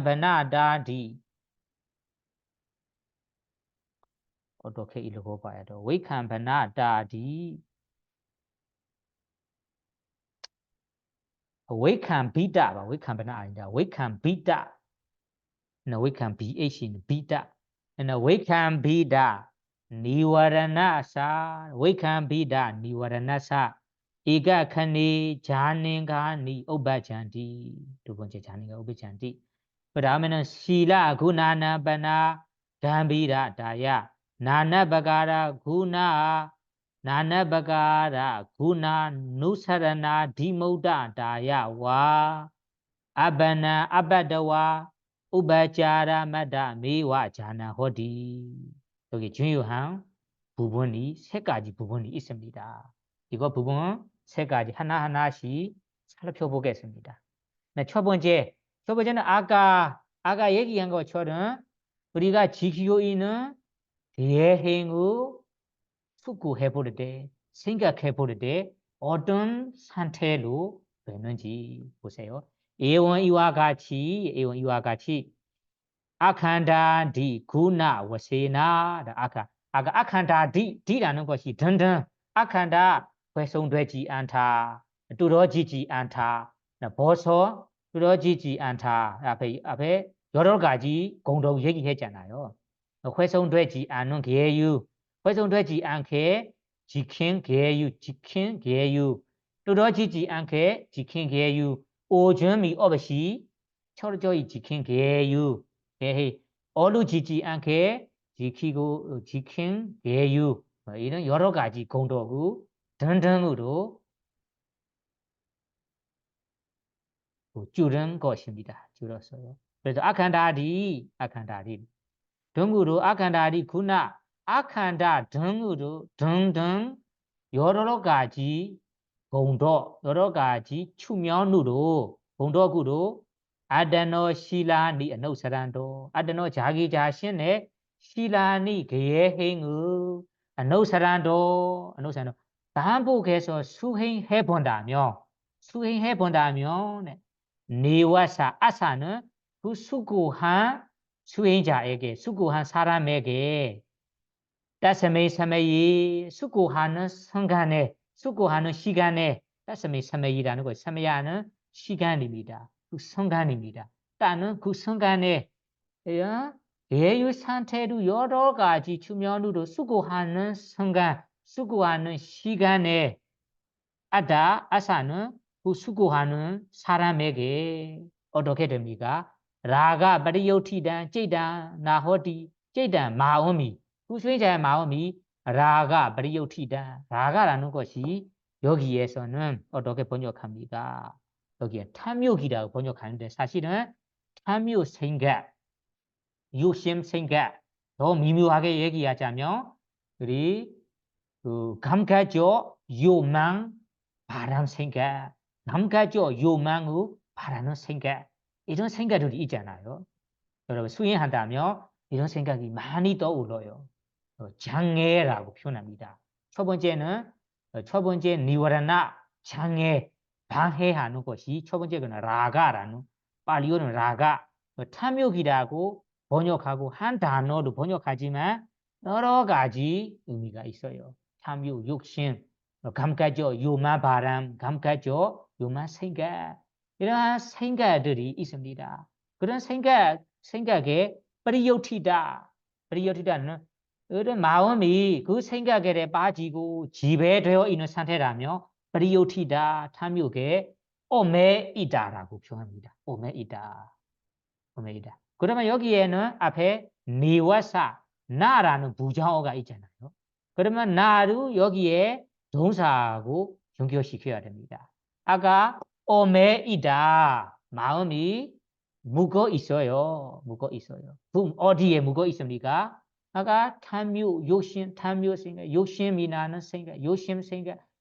भनादादी 어떻게 읽어 봐야 돼. वैखम भनादादी वैखम बीटा 봐. वैखम भना 아니다. वैखम बीटा. 나 वैखम BH बीटा. 나 वैखम बीटा 니와라나사 वैखम बीटा 니와라나사 이가 칸니 자닝가니 오바잔디 두 번째 자닝가 오바잔디 그다음에는 시라 구나나 바나 감비라 다야 나나바가라 구나 나나바가라 구나 누사라나 디모다 다야 와 아바나 아바다와 우바자라 마다 메와 자나 호디 여기 중요한 부분이 세 가지 부분이 있습니다. 이거 부분 세 가지 하나하나씩 살펴보겠습니다. 네, 첫 번째는 아까 얘기한 것처럼 우리가 지키고 있는 대행을 숙고해 볼 때, 생각해 볼 때 어떤 상태로 되는지 보세요. 이와 같이 아칸다디 구나 와세나 아까 아칸다디라는 것이 등등 아칸다 회송되지 않다 뚜러지지 않다 벌써 뚜러지지 않다 앞에 여러 가지 공동 얘기했잖아요. 회송되지 않는 계유 회송되지 않게 지킨 계유 뚜러지지 않게 지킨 계유 오줌이 없이 철저히 지킨 계유 어루지지 않게 지키고 지킨 계유 이런 여러 가지 공덕을 등등으로 줄은 것입니다. 줄었어요. 그래서 아칸다디 등으로 아칸다디 구나 아칸다 등으로 등등 여러 가지 공덕 여러 가지 추면으로 공덕으로 아다노 실라니 아노사란도 아다노 자기 자신의 실라니 계행을 아노사란도 반복해서 수행해 본다면 네와사 아사는 그 수고한 수행자에게 수고한 사람에게 따스메 사메이 수고하는 순간에 수고하는 시간에 따스메 사메이라는 거 사메야는 시간입니다. 그 순간입니다. 따는 그 순간에 예유 상태로 여러 가지 측면으로 수고하는 순간, 수고하는 시간에 아사는 그 수고하는 사람에게 어떻게 됩니까? 라가 바리요티단 제단 나호디 제단 마음이 그 수행자의 마음이 라가 바리요티단 라가라는 것이 여기에서는 어떻게 번역합니까? 여기에 탐욕이라고 번역하는데 사실은 탐욕 생각, 욕심 생각 더 미묘하게 얘기하자면 우리 그 감가죠 요망 바람 생각, 감가죠 요망을 바라는 생각 이런 생각들이 있잖아요. 여러분 수행한다면 이런 생각이 많이 떠올라요. 장애라고 표현합니다. 첫 번째 니와라나 장애 방해하는 것이 첫 번째는 라가라는 빨리오는 라가 탐욕이라고 번역하고 한 단어로 번역하지만 여러 가지 의미가 있어요. 탐욕, 욕심, 감가죠 요만 바람, 감가죠 요만 생각 이러한 생각들이 있습니다. 그런 생각에 프리요티다는 이런 마음이 그 생각에 빠지고 지배되어 있는 상태라며 프리요티다 탐욕에 오메이다라고 표현합니다. 오메이다. 그러면 여기에는 앞에 니와사 나라는 부정어가 있잖아요. 그러면 나를 여기에 동사하고 연결시켜야 됩니다. 아까 오메이다 마음이 묵어 있어요. 어디에 묵어 있습니까? 아까 탐욕, 욕심, 생각, 욕심이 나는 생각,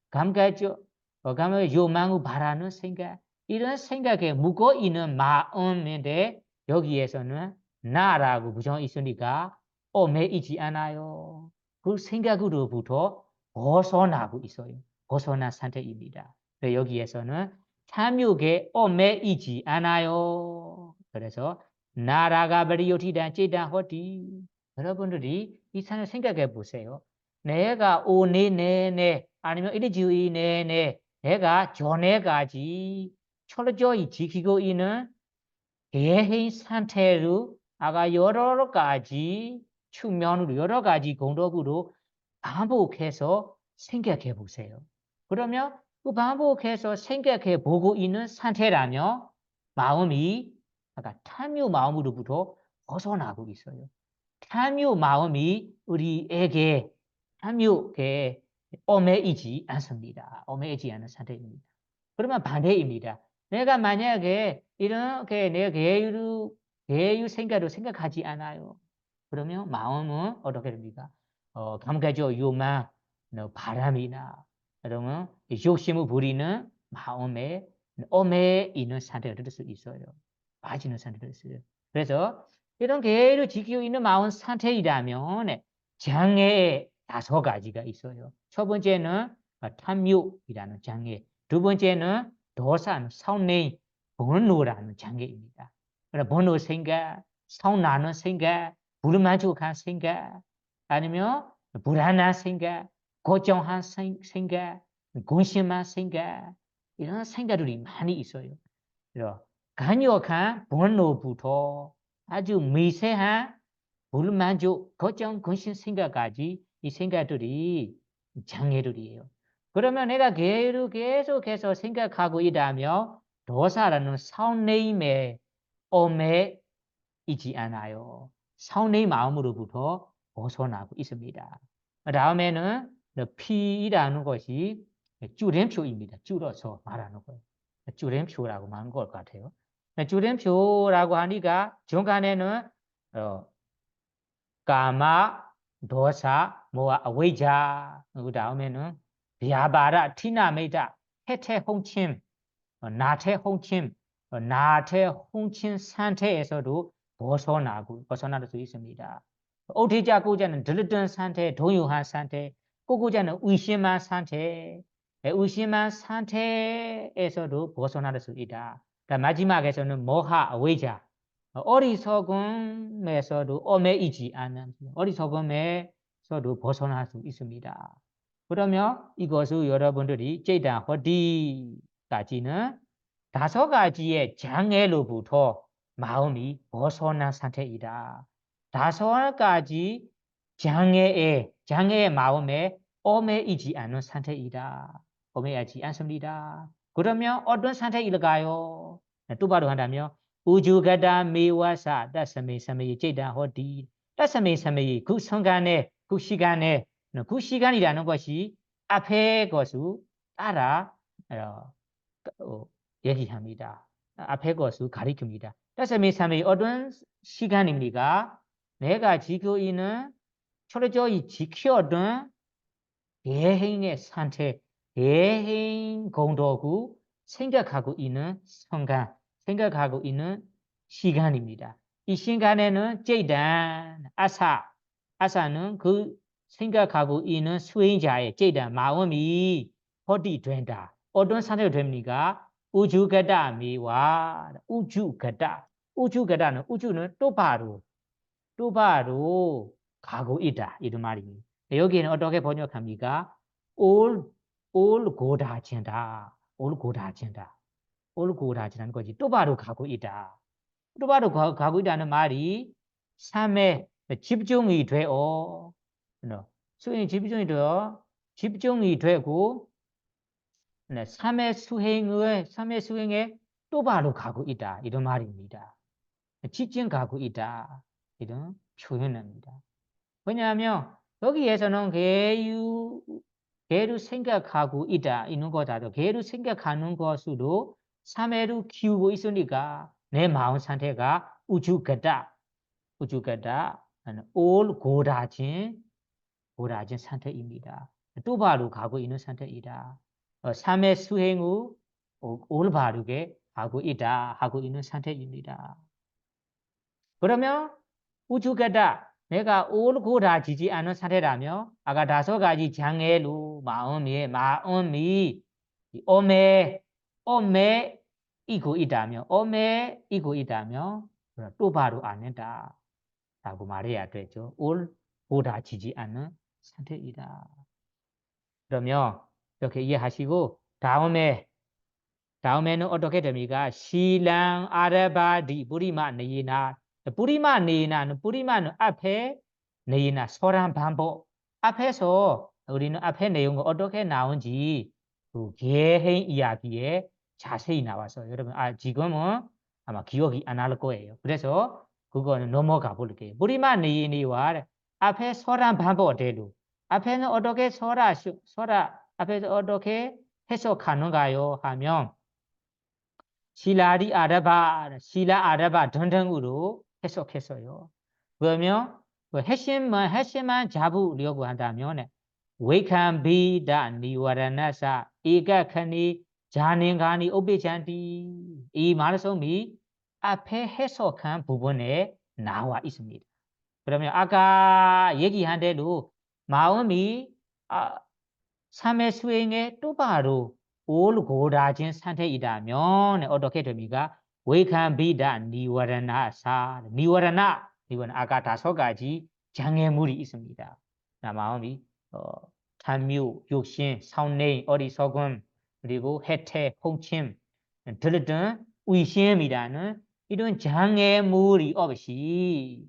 감가죠. 요망을 바라는 생각, 이런 생각에 묵어 있는 마음인데 여기에서는 나라고 부정 있으니까 오매이지 않아요. 그 생각으로부터 벗어나고 있어요. 벗어난 상태입니다. 여기에서는 탐욕에 오매이지 않아요. 그래서 나라가 버리요티단 찌단 허디. 여러분들이 이 산을 생각해 보세요. 내가 오네네네 아니면 이리지위네네 내가 전에까지 철저히 지키고 있는 개인 상태로 아까 여러 가지 측면으로 여러 가지 공덕으로 반복해서 생각해 보세요. 그러면 그 반복해서 생각해 보고 있는 상태라면 마음이 아까 탐욕 마음으로부터 벗어나고 있어요. 탐욕 마음이 우리에게 탐욕에 얽매이지 않습니다. 얽매이지 않은 상태입니다. 그러면 반대입니다. 내가 만약에 이렇게 내 계유 생각을 생각하지 않아요. 그러면 마음은 어떻게 됩니까? 감가적 욕망, 바람이나 그러면 욕심을 부리는 마음에 엄에 있는 상태가 될 수 있어요. 빠지는 상태가 될 수 있어요. 그래서 이런 계를 지키고 있는 마음 상태이라면 장애 5가지가 있어요. 첫 번째는 탐욕이라는 장애, 두 번째는 도산, 사운네, 번호라는 장애입니다. 번호 생각, 사운나는 생각, 불만족한 생각, 아니면 불안한 생각, 걱정한 생각, 근심한 생각, 이런 생각들이 많이 있어요. 강력한 번호부터 아주 미세한 불만족, 걱정, 근심 생각까지 이 생각들이 장애들이에요. 그러면 내가 계속해서 생각하고 있다면 도사라는 사운네임의 엄매이지 않아요. 사운네임 마음으로부터 벗어나고 있습니다. 다음에는 피라는 것이 주렘표입니다. 줄어서 말하는 거예요. 주렘표라고 말하는 것 같아요. 주렘표라고 하니까 중간에는 까마, 도사, 뭐와 아웨자, 그 다음에는 비아바라, 티나메다, 해태 홍침, 나태 홍침, 나태 홍침 상태에서도 벗어날 수 있습니다. 오태자 고자는 들었던 상태, 동요한 상태, 꼬고자는 의심한 상태, 의심한 상태에서도 벗어날 수 있다. 마지막에서는 모하, 아웨자, 어리석음에서도 엄해이지 않는 어리석음에서도 벗어날 수 있습니다. 그러면 이것을 여러분들이 제단 허디까지는 5가지의 장애로부터 마음이 벗어난 상태이다. 5가지 장애의 마음에 엄해이지 않는 상태이다. 엄해하지 않습니다. 그러면 어떤 상태일까요? 똑바로 한다면 우주가다 메와사 따스메 사메 제단 허디 따스메 사메 그 순간에 그 시간에 그 시간이라는 것이 앞에 것을 따라 얘기합니다. 앞에 것을 가리킵니다. 따스메 사메 어떤 시간입니까? 내가 지키고 있는 철저히 지켜둔 대행의 상태, 대행 공덕을 생각하고 있는 순간, 생각하고 있는 시간입니다. 이 시간에는 제단, 아사는 그 생각하고 있는 수행자의 제단, 마음이 어디 된다. 어떤 상태가 됩니까? 우주가다 미와 우주가다는 우주는 똑바로 가고 있다. 이런 말입니다. 여기는 어떻게 번역합니까? 올 고다진다. 올 고다진다는 거지. 똑바로 가고 있다. 똑바로 가고 있다는 말이 삶에 집중이 되어, 수행이 집중이 되고, 삶의 수행에 똑바로 가고 있다. 이런 말입니다. 직진 가고 있다. 이런 표현입니다. 왜냐하면 여기에서는 개를 생각하고 있다. 이런 거다도 개를 생각하는 것으로 삶을 키우고 있으니까 내 마음 상태가 우주가다, 올 고다진 상태입니다. 똑바로 가고 있는 상태이다. 삶의 수행 후 올바르게 하고 있다 하고 있는 상태입니다. 그러면 우주가다 내가 올고다지지 않은 상태라며 아까 5가지 장애로 마음이 엄에 이고 있다며 또 바로 안 된다 라고 말해야 되죠. 올고다지지 않은 상태이다. 그러면 이렇게 이해하시고 다음에는 어떻게 됩니까? 실랑 아라바디 뿌리마 네이나는 뿌리마는 앞에 네이나 소란 반복 앞에서 우리는 앞에 내용이 어떻게 나온지 그 개인 이야기에 자세히 나와서 여러분 지금은 아마 기억이 안 날 거예요. 그래서 그거는 넘어가 볼게요. 뿌리마 네이니와 앞에 소란 반복대로 앞에는 어떻게 소라 앞에서 어떻게 해석하는가요? 하면 실라 아라바 등등으로 해석했어요. 그러면 핵심만 잡으려고 한다면 웨이칸비다 니와라나사 에가카니 자닌가니 오베잔디 이 말씀이 앞에 해석한 부분에 나와 있습니다. 그러면 아까 얘기한 대로 마음이 삶의 수행에 똑바로 올고라진 상태이다면 어떻게 됩니까? 웨이칸비다 니와라나 아까 5가지 장애물이 있습니다. 마음이 탐욕, 욕심, 사운내, 어리석음, 그리고 해태, 홍침, 등등 의심이라는 이런 장애물이 없이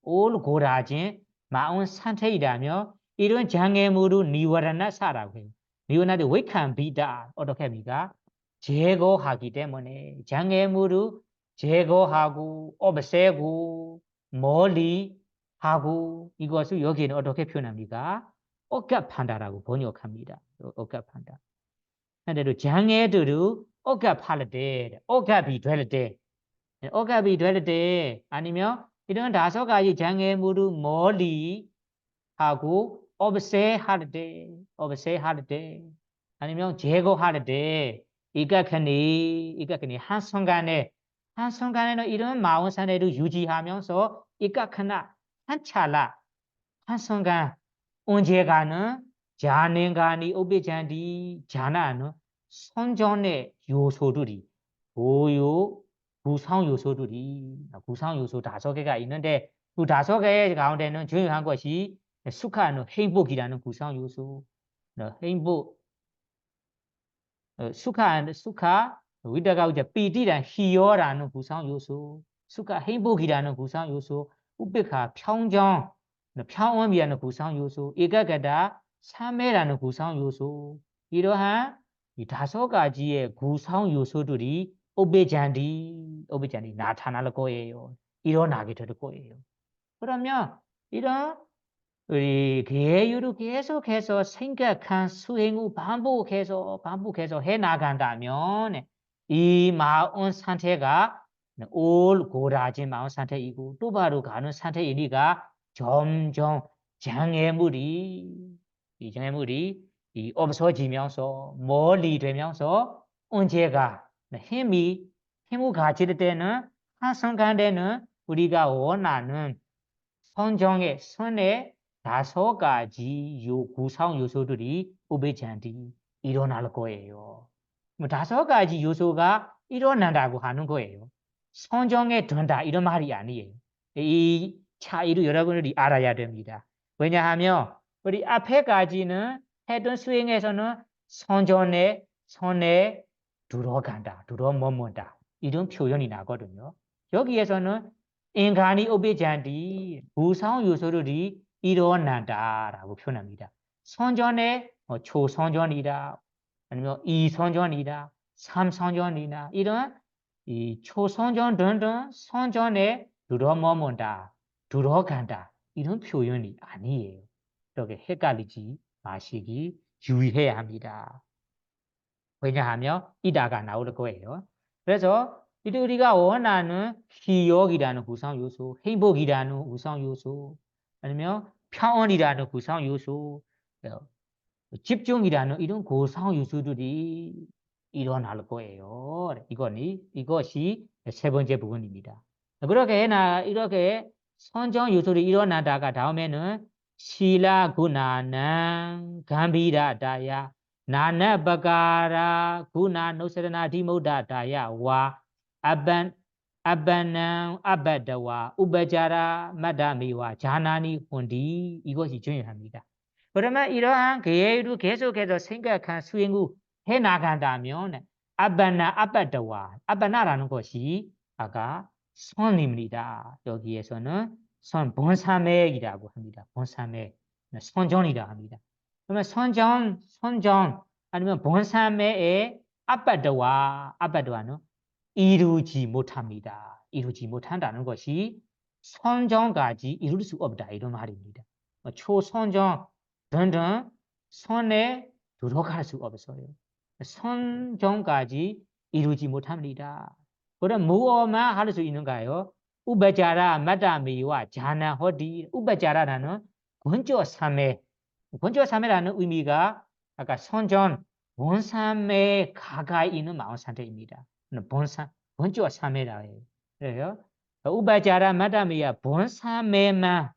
올고라진 마음 상태이라며 이런 장애물을 니와라나사라고 해요. 니와라나도 웨이칸비다 어떻게 합니까? 제거하기 때문에 장애물을 제거하고 없애고 멀리 하고 이것을 여기는 어떻게 표현합니까? 억압한다라고 번역합니다. 억압한다. 근데 장애들을 억압할 때, 억압이 될 때, 아니면 이런 5가지 장애물을 멀리 하고 없애할 때, 아니면 제거할 때, 이각하니 한순간에는 이런 마음 상태를 유지하면서 이각하나 한순간 언제가는 자는가니 오베잔디 자나는 선전의 요소들이 구성 요소들이 구성 요소 5개가 있는데 그 5개 가운데는 중요한 것이 수카는 행복이라는 구성 요소, 행복, 수카 위다가 이제 피디란 희열라는 구성 요소, 수카 행복이라는 구성 요소, 우베카 평온이라는 구성 요소, 에가가다 참회라는 구성 요소, 이러한 이 5가지의 구성 요소들이 오베잔디 나타날 거예요. 일어나게 될 거예요. 그러면 이런 우리 계율을 계속해서 생각한 수행을 반복해서 해 나간다면 이 마음 상태가 올고라진 마음 상태이고 또 바로 가는 상태이니까 점점 장애물이 없어지면서 멀리 되면서 언제가 힘을 가질 때는 한순간에는 우리가 원하는 선의 5가지 구성 요소들이 오베잔디 일어날 거예요. 5가지 요소가 일어난다고 하는 거예요. 선정에 든다 이런 말이 아니에요. 이 차이를 여러분들이 알아야 됩니다. 왜냐하면 우리 앞에까지는 했던 수행에서는 선에 들어머문다 이런 표현이 나거든요. 여기에서는 인간이 오베잔디 구성 요소들이 일어난다라고 표현합니다. 선전에 초선전이다 아니면 이선전이다 3선전이나 이런 이 초선전 등등 선전에 들어간다 이런 표현이 아니에요. 이렇게 헷갈리지 마시기 주의해야 합니다. 왜냐하면 이따가 나올 거예요. 그래서 우리가 원하는 희욕이라는 구성 요소, 행복이라는 구성 요소, 아니면 평온이라는 구성 요소, 집중이라는 이런 구성 요소들이 일어날 거예요. 이것이 세 번째 부분입니다. 그렇게 이렇게 선정 요소를 일어나다가 다음에는 실라 구나난 감비라다야 나나바가라 구나 노세르나 디모다다야 와 아반난 아바다와 우바자라 마다미와 자나니 혼디 이것이 중요합니다. 그러면 이러한 계획으로 계속해서 생각한 수행을 해나간다면 아바나 아바다와 아바나라는 것이 아까 선입니다. 여기에서는 본사맥이라고 합니다. 본사맥, 선정이라고 합니다. 그러면 선정 아니면 본사맥의 아바다와는 이루지 못합니다. 이루지 못한다는 것이 선정까지 이룰 수 없다 이런 말입니다. 초선정 등등 선에 들어갈 수 없어요. 선정까지 이루지 못합니다. 그럼 무엇만 할 수 있는가요? 우바자라 마다미와 자나 호디 우바자라라는 권조삼매라는 의미가 아까 선전 본삼매 가까이 있는 마음 상태입니다. 권조삼매라 해요. 그래요? 우바자라 마다미야 본삼매만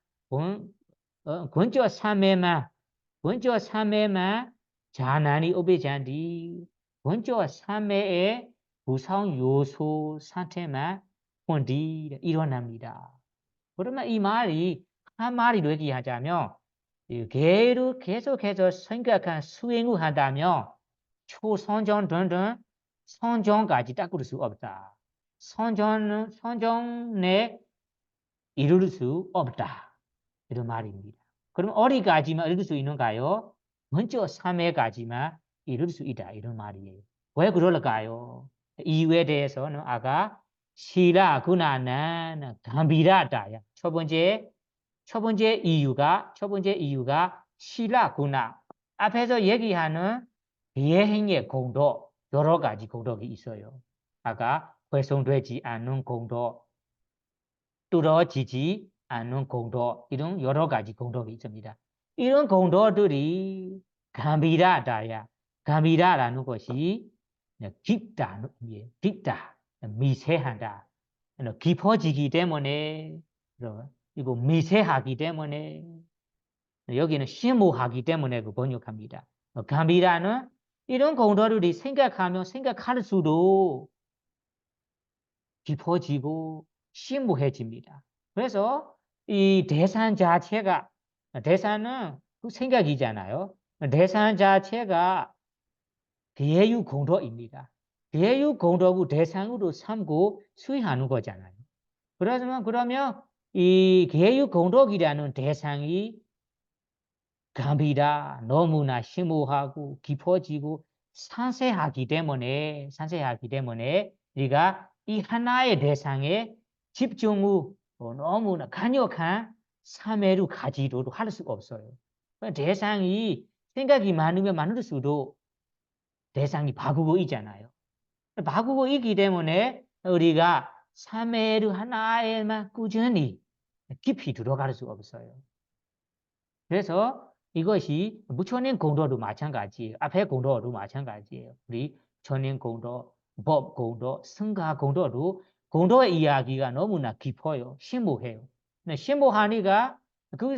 권조삼매만 자나니 오베잔디 권조삼매의 구성 요소 상태만 혼디 일어납니다. 그러면 이 말이 한 마리로 얘기하자면 개를 계속해서 생각한 수행을 한다면 초선정 등등 선정까지 닦을 수 없다. 선정에 이룰 수 없다. 이런 말입니다. 그럼 어디까지만 이룰 수 있는가요? 먼저 3회까지만 이룰 수 있다. 이런 말이에요. 왜 그럴까요? 이유에 대해서는 아까 시라 구나난 감비라다야. 첫 번째 이유가 시라 구나. 앞에서 얘기하는 비행의 공덕 여러 가지 공덕이 있어요. 아까 회송되지 않는 공덕, 뚫어지지 않는 공덕 이런 여러 가지 공덕이 있습니다. 이런 공덕들이 감비라다야. 감비라라는 것이 깊다는 의미예요. 깊다, 미세하다, 깊어지기 때문에 이거 미세하기 때문에 여기는 심오하기 때문에 번역합니다. 감비라는 이런 공덕들이 생각할수록 깊어지고 심오해집니다. 그래서 이 대산 자체가 대산은 생각이잖아요. 대산 자체가 계유 공덕입니다. 계유 공덕을 대상으로 삼고 수행하는 거잖아요. 그러면 이 계유 공덕이라는 대상이 감비라 너무나 심오하고 깊어지고 상세하기 때문에 우리가 이 하나의 대상에 집중을 너무나 강력한 참회를 가지도록 할 수가 없어요. 대상이 생각이 많으면 많을수록 대상이 바꾸고 있잖아요. 바꾸고 있기 때문에 우리가 참회를 하나에만 꾸준히 깊이 들어갈 수가 없어요. 그래서 이것이 무천인 공덕도 마찬가지예요. 앞에 공덕도 마찬가지예요. 우리 천인 공덕, 법 공덕, 성가 공덕도 공덕의 이야기가 너무나 깊어요. 심오해요. 심오하니까 그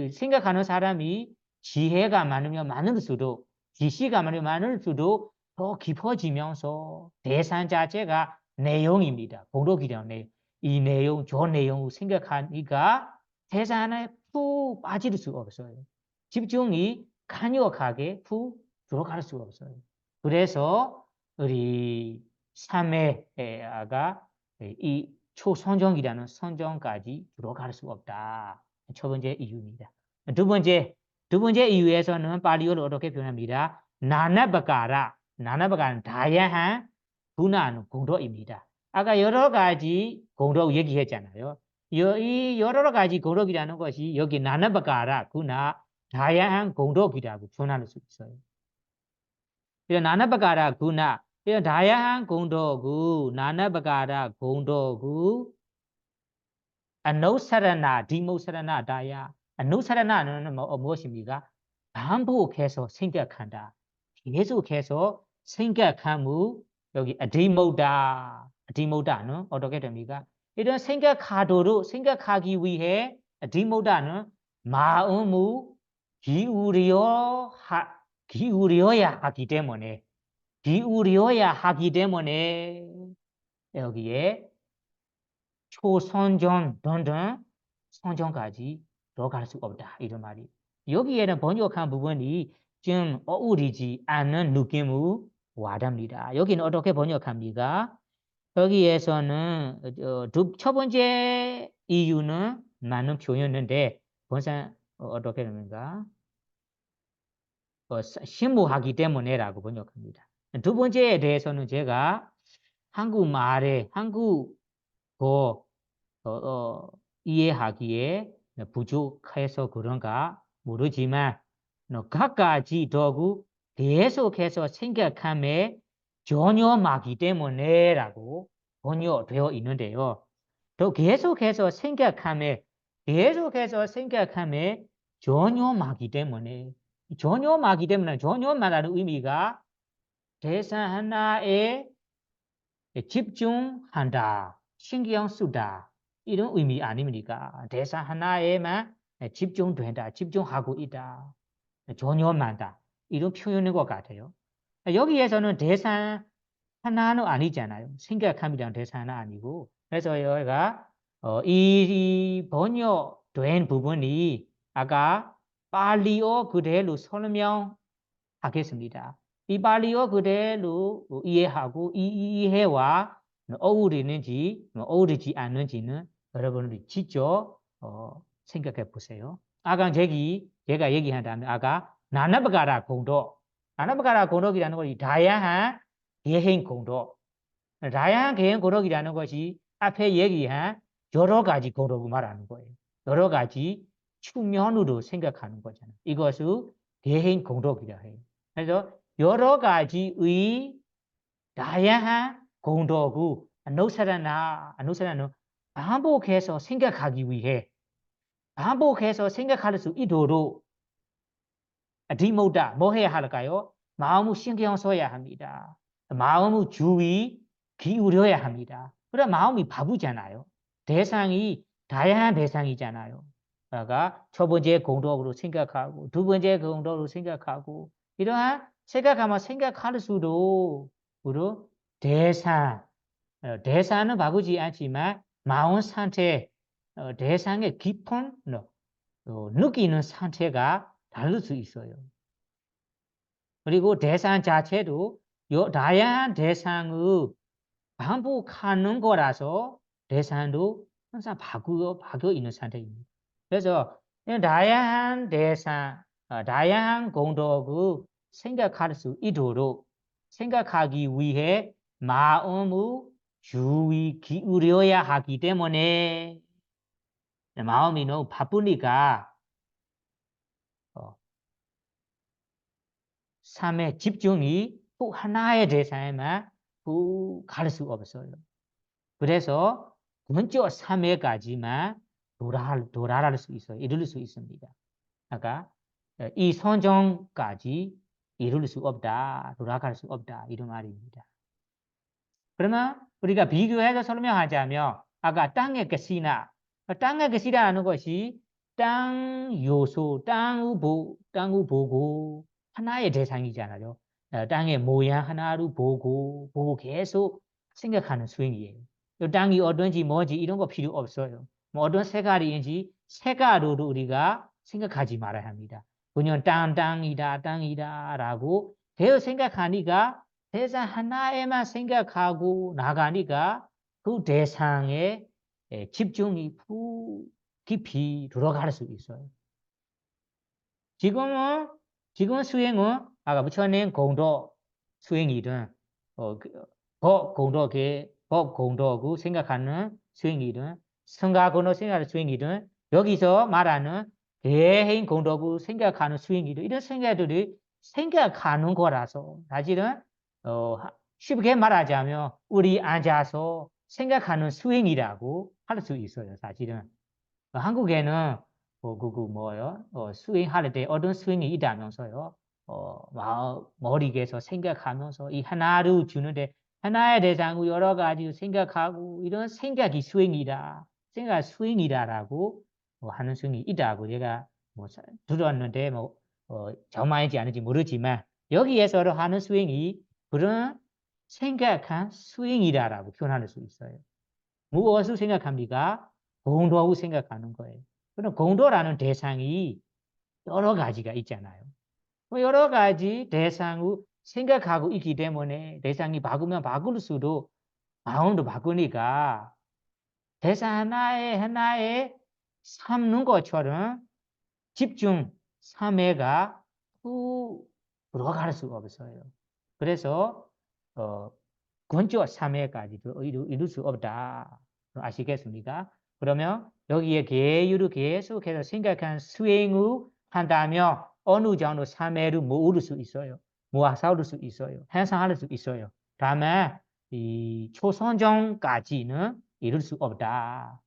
생각하는 사람이 지혜가 많으면 많을수록 지식가 많으면 많을수록 더 깊어지면서 대상 자체가 내용입니다. 공덕이라는 내용. 이 내용, 저 내용을 생각하니까 대상 하나에 푹 빠질 수가 없어요. 집중이 강력하게 푹 들어갈 수가 없어요. 그래서 우리 3회가 이 초선정이라는 선정까지 들어갈 수 없다. 첫 번째 이유입니다. 두 번째 이유에서는 발리어로 어떻게 표현합니다. 나나바가라는 다양한 분한 공덕입니다. 아까 여러 가지 공덕 얘기했잖아요. 이 여러 가지 공덕이라는 것이 여기 나나바가라 구나 다양한 공덕이라고 표현할 수 있어요. 이런 나나바가라 구나 이런 다양한 공덕구 나나바가라 공덕구 아누사라나 디모사라나 다야 아누사라나는 무엇입니까? 반복해서 생각한다. 계속해서 생각하무 여기 어디모다는 어떻게 됩니까? 이런 생각하기 위해 어디모다는 마음을 기울여야 하기 때문에 여기에 초선전 등등 선전까지 들어갈 수 없다 이런 말이. 여기에는 번역한 부분이 좀 어울리지 않는 느낌을 와답니다. 여기는 어떻게 번역합니까? 여기에서는 첫 번째 이유는 많은 표현인데 본상 어떻게 됩니까? 신무하기 때문에라고 번역합니다. 두 번째에 대해서는 제가 한국말에 한국어 이해하기에 부족해서 그런가 모르지만 갖가지 도구 계속해서 생각함에 전혀 막기 때문에라고 번역되어 있는데요. 또 계속해서 생각함에 전혀 막기 때문에 전혀 말하는 의미가 대상 하나에 집중한다, 신경 쓰다 이런 의미 아닙니까? 대상 하나에만 집중된다, 집중하고 있다, 전념한다 이런 표현인 것 같아요. 여기에서는 대상 하나는 아니잖아요. 생각함이란 대상 하나 아니고 그래서 여기가 이 번역된 부분이 아까 발리어 그대로 설명하겠습니다. 이 발리어 그대로 이해하고 이 이해와 어울리는지 어울리지 않는지는 여러분들이 직접 생각해 보세요. 아까 제가 얘기한다면 아까 나나바가라 공덕이라는 것이 다양한 개행 공덕, 다양한 개행 공덕이라는 것이 앞에 얘기한 여러 가지 공덕을 말하는 거예요. 여러 가지 측면으로 생각하는 거잖아요. 이것을 개행 공덕이라 해요. 그래서 여러 가지의 다양한 공덕을 아누사라는 반복해서 생각하기 위해 반복해서 생각할 수 있도록 디모다 뭐 해야 할까요? 마음을 신경 써야 합니다. 마음을 주의 기울여야 합니다. 그럼 마음이 바쁘잖아요. 대상이 다양한 대상이잖아요. 그러니까 첫 번째 공덕으로 생각하고 두 번째 공덕으로 생각하고 이러한 생각할수록 대상은 바쁘지 않지만 마음 상태 대상의 깊은 느끼는 상태가 다를 수 있어요. 그리고 대상 자체도 다양한 대상을 반복하는 거라서 대상도 항상 바뀌어 있는 상태입니다. 그래서 다양한 대상, 다양한 공덕을 생각할 수 있도록 생각하기 위해 마음을 주의 기울여야 하기 때문에 마음이 너무 바쁘니까 삶의 집중이 꼭 하나의 대상에만 꼭 갈 수 없어요. 그래서 먼저 3회까지만 도달할 수 있어요. 이룰 수 있습니다. 아까 이 선정까지 이룰 수 없다, 돌아갈 수 없다 이런 말입니다. 그러면 우리가 비교해서 설명하자면 아까 땅의 것이라는 것이 땅 요소, 땅을 보고 하나의 대상이잖아요. 땅의 모양 하나를 보고 계속 생각하는 수행이에요. 땅이 어떤지 뭔지 이런 거 필요 없어요. 뭐 어떤 색깔인지 색깔로도 우리가 생각하지 말아야 합니다. 그냥 땅이다라고 되어 생각하니까 대상 하나에만 생각하고 나가니까 그 대상에 집중이 깊이 들어갈 수 있어요. 지금 수행은 아까 부처님 공덕 수행이든 법 공덕을 생각하는 수행이든 성가 공덕 생각하는 수행이든 여기서 말하는 대행 공덕을 생각하는 수행이든 이런 생각들이 생각하는 거라서 사실은 쉽게 말하자면 우리 앉아서 생각하는 수행이라고 할 수 있어요. 사실은 한국에는 수행할 때 어떤 수행이 있다면서요. 머리에서 생각하면서 이 하나를 주는데 하나의 대상을 여러 가지 생각하고 이런 생각이 수행이다. 생각 수행이다라고 하는 수행이 있다고 제가 뭐 들었는데 뭐 정말인지 아닌지 모르지만 여기에서 하는 수행이 그런 생각한 수행이다라고 표현할 수 있어요. 무엇을 생각합니까? 공도하고 생각하는 거예요. 그럼 공도라는 대상이 여러 가지가 있잖아요. 여러 가지 대상을 생각하고 있기 때문에 대상이 바꾸면 바꿀수록 마음도 바꾸니까 대상 하나에 삼는 것처럼 집중 삼회가 쭉 들어갈 수가 없어요. 그래서 건조 삼회까지도 이룰 수 없다. 아시겠습니까? 그러면 여기에 계율을 계속해서 생각한 수행을 한다면 어느 정도 삼회를 모을 수 있어요. 모아서 수 있어요. 행상할 수 있어요. 다만 이 초선정까지는 이룰 수 없다.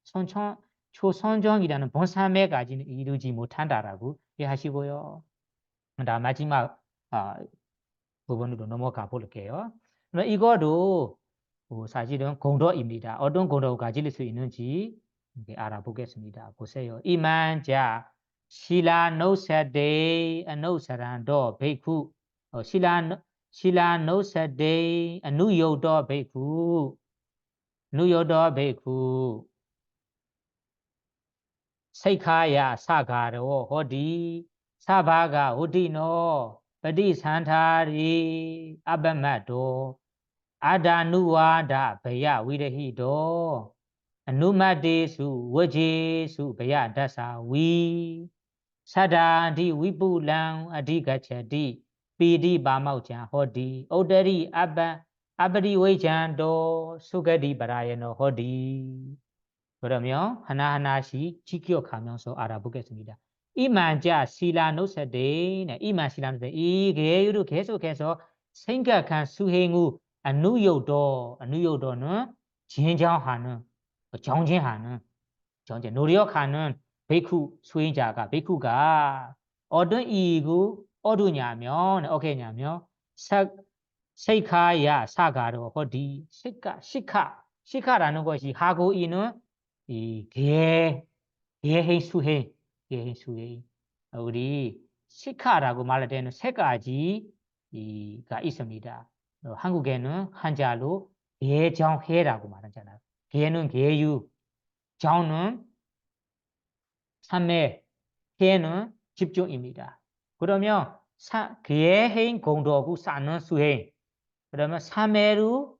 초선정이라는 본삼회까지는 이루지 못한다라고 이해하시고요. 다음 마지막 부분으로 넘어가 볼게요. 이거도 사실은 공도입니다. 어떤 공도를 가질 수 있는지 알아보겠습니다. 보세요. 이만자 실라노사데 아노사란도 베이쿠 실라노사데 아누요도 베이쿠 누요도 베이쿠 세카야 사가로 호디 사바가 호디노ပฏิသန္ဓာရိအပမတ်တောအာဒာနုဝါဒဘယဝိရဟိတောအနုမတ္တေစုဝကြေစုဘယဒသဝီသဒ္ဓာတိဝိပုလံအဓိကချတိပိတိပါမောက်ချံဟောတိဩတရိအပရိဝိချံတောသုဂတိပရာယနောဟောတိ그러면 하나하나씩 지켜가면서 알아보겠습니다. 이만자 실라노세데 이만실라노세 이 계율을 계속해서 생각한 수행후 아누요도는 진정하는 정진하는 노력하는 베이쿠가 어떤 이익을 얻으냐면 어떻게냐면 세카야 사가로 어디 시카라는 것이 하고 있는 이 개행 수행 우리 시카라고 말할 때는 세 가지가 있습니다. 한국에는 한자로 개정회라고 말하잖아요. 개는 개유, 정은 삼매, 회는 집중입니다. 그러면 개행 공도하고 쌓는 수행, 그러면 삼매로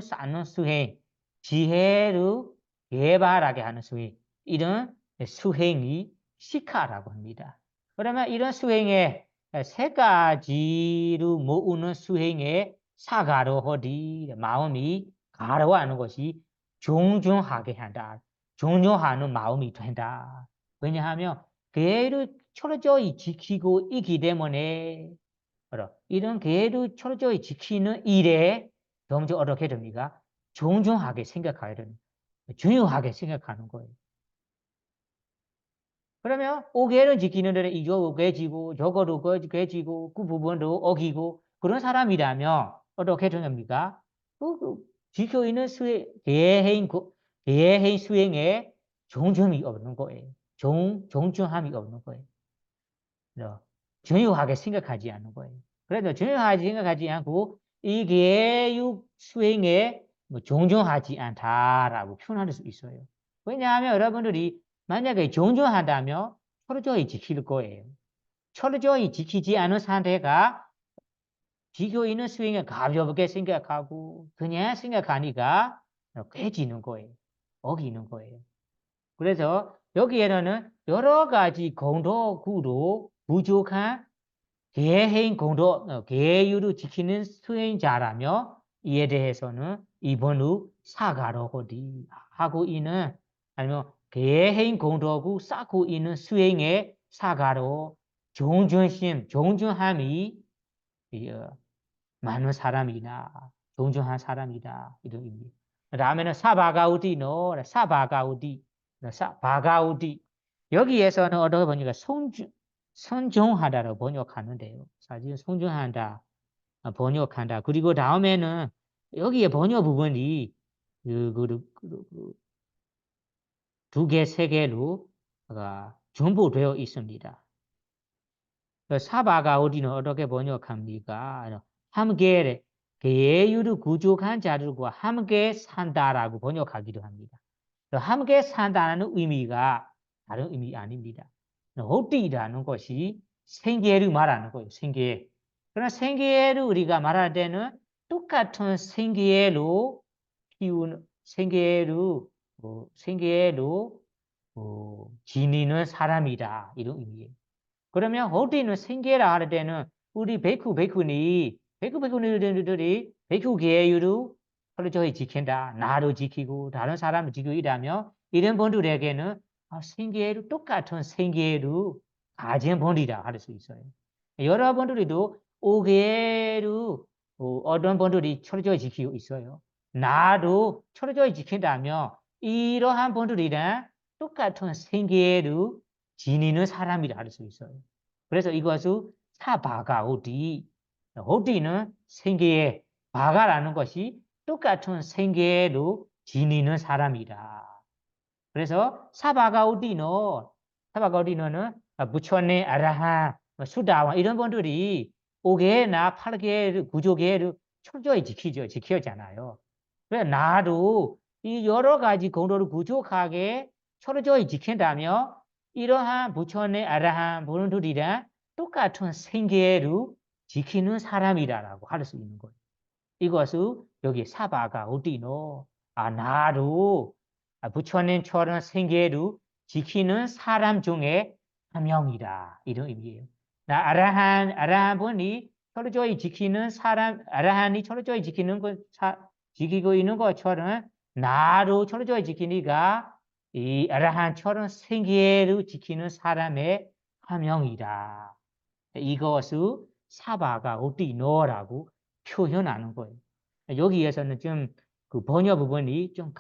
쌓는 수행, 지혜로 개발하게 하는 수행, 이런 수행이 시카라고 합니다. 그러면 이런 수행에 세 가지로 모으는 수행에 사가로 허디 마음이 가로하는 것이 종종하게 한다. 종종하는 마음이 된다. 왜냐하면 계를 철저히 지키고 있기 때문에 이런 계를 철저히 지키는 일에 점점 어떻게 됩니까? 종종하게 생각해야 되는 중요하게 생각하는 거예요. 그러면 5개를 지키는 데는 이거 5개 지고 저거도 5개 지고 그 부분도 어기고 그런 사람이라면 어떻게 됩니까? 지켜 있는 대해인 수행에 종점이 없는 거예요. 종중함이 없는 거예요. 중요하게 생각하지 않는 거예요. 그래서 중요하게 생각하지 않고 이 계육 수행에 종종하지 않다라고 표현할 수 있어요. 왜냐하면 여러분들이 만약에 종종한다면 철저히 지킬 거예요. 철저히 지키지 않은 상태가 지켜 있는 수행에 가볍게 생각하고 그냥 생각하니까 깨지는 거예요. 어기는 거예요. 그래서 여기에는 여러 가지 공도구도 부족한 개해인 계율을 지키는 수행자라며 이에 대해서는 이번 후 사가로 하고 있는 아니면 개해인 공도구 쌓고 있는 수행의 사가로 종중함이 많은 사람이나 종중한 사람이다 이런 의미. 다음에는 사바가우디 여기에서는 어떻게 보니까 선종하다로 번역하는데요. 사실 선종한다, 번역한다. 그리고 다음에는 여기에 번역 부분이 두 개, 세 개로 전부 되어 있습니다. 사바가 어디는 어떻게 번역합니까? 함께 계율이 부족한 자들과 함께 산다라고 번역하기도 합니다. 함께 산다는 의미가 다른 의미 아닙니다. 호띠라는 것이 생계를 말하는 거예요. 생계. 그러나 생계를 우리가 말할 때는 똑같은 생계로 키우는 생계로 지니는 사람이다 이런 의미예요. 그러면 호띠는 생계라 할 때는 우리 베쿠베쿠니들이 베쿠 계율을 철저히 지킨다. 나도 지키고 다른 사람을 지키고 이라면 이런 분들에게는 생계를 똑같은 생계를 가진 분이다 할 수 있어요. 여러분들도 오계를 어떤 분들이 철저히 지키고 있어요. 나도 철저히 지킨다면 이러한 분들이랑 똑같은 생계를 지니는 사람이라 할 수 있어요. 그래서 이것을 사바가 호띠. 호띠는 생계에 바가라는 것이 똑같은 생계로 지니는 사람이다. 그래서 사바가 호띠는 부처님, 아라한, 수다왕 이런 분들이 5개나 8개를 9조개를 철저히 지키잖아요. 그래서 나도 이 여러 가지 공로를 부족하게 철저히 지킨다며 이러한 부처님, 아라한 분들이랑 똑같은 생계를 지키는 사람이다라고 할 수 있는 거예요. 이것을 여기 사바가 어디노? 나도 부처님처럼 생계를 지키는 사람 중에 한 명이다. 이런 의미예요. 아라한 분이 철저히 지키는 사람, 아라한이 철저히 지키고 있는 것처럼 나도 철저히 지키니까 이 아라한처럼 생계를 지키는 사람의 한 명이다. 이것을 사바가 어디노라고 표현하는 거예요. 여기에서는 좀 그 번역 부분이 좀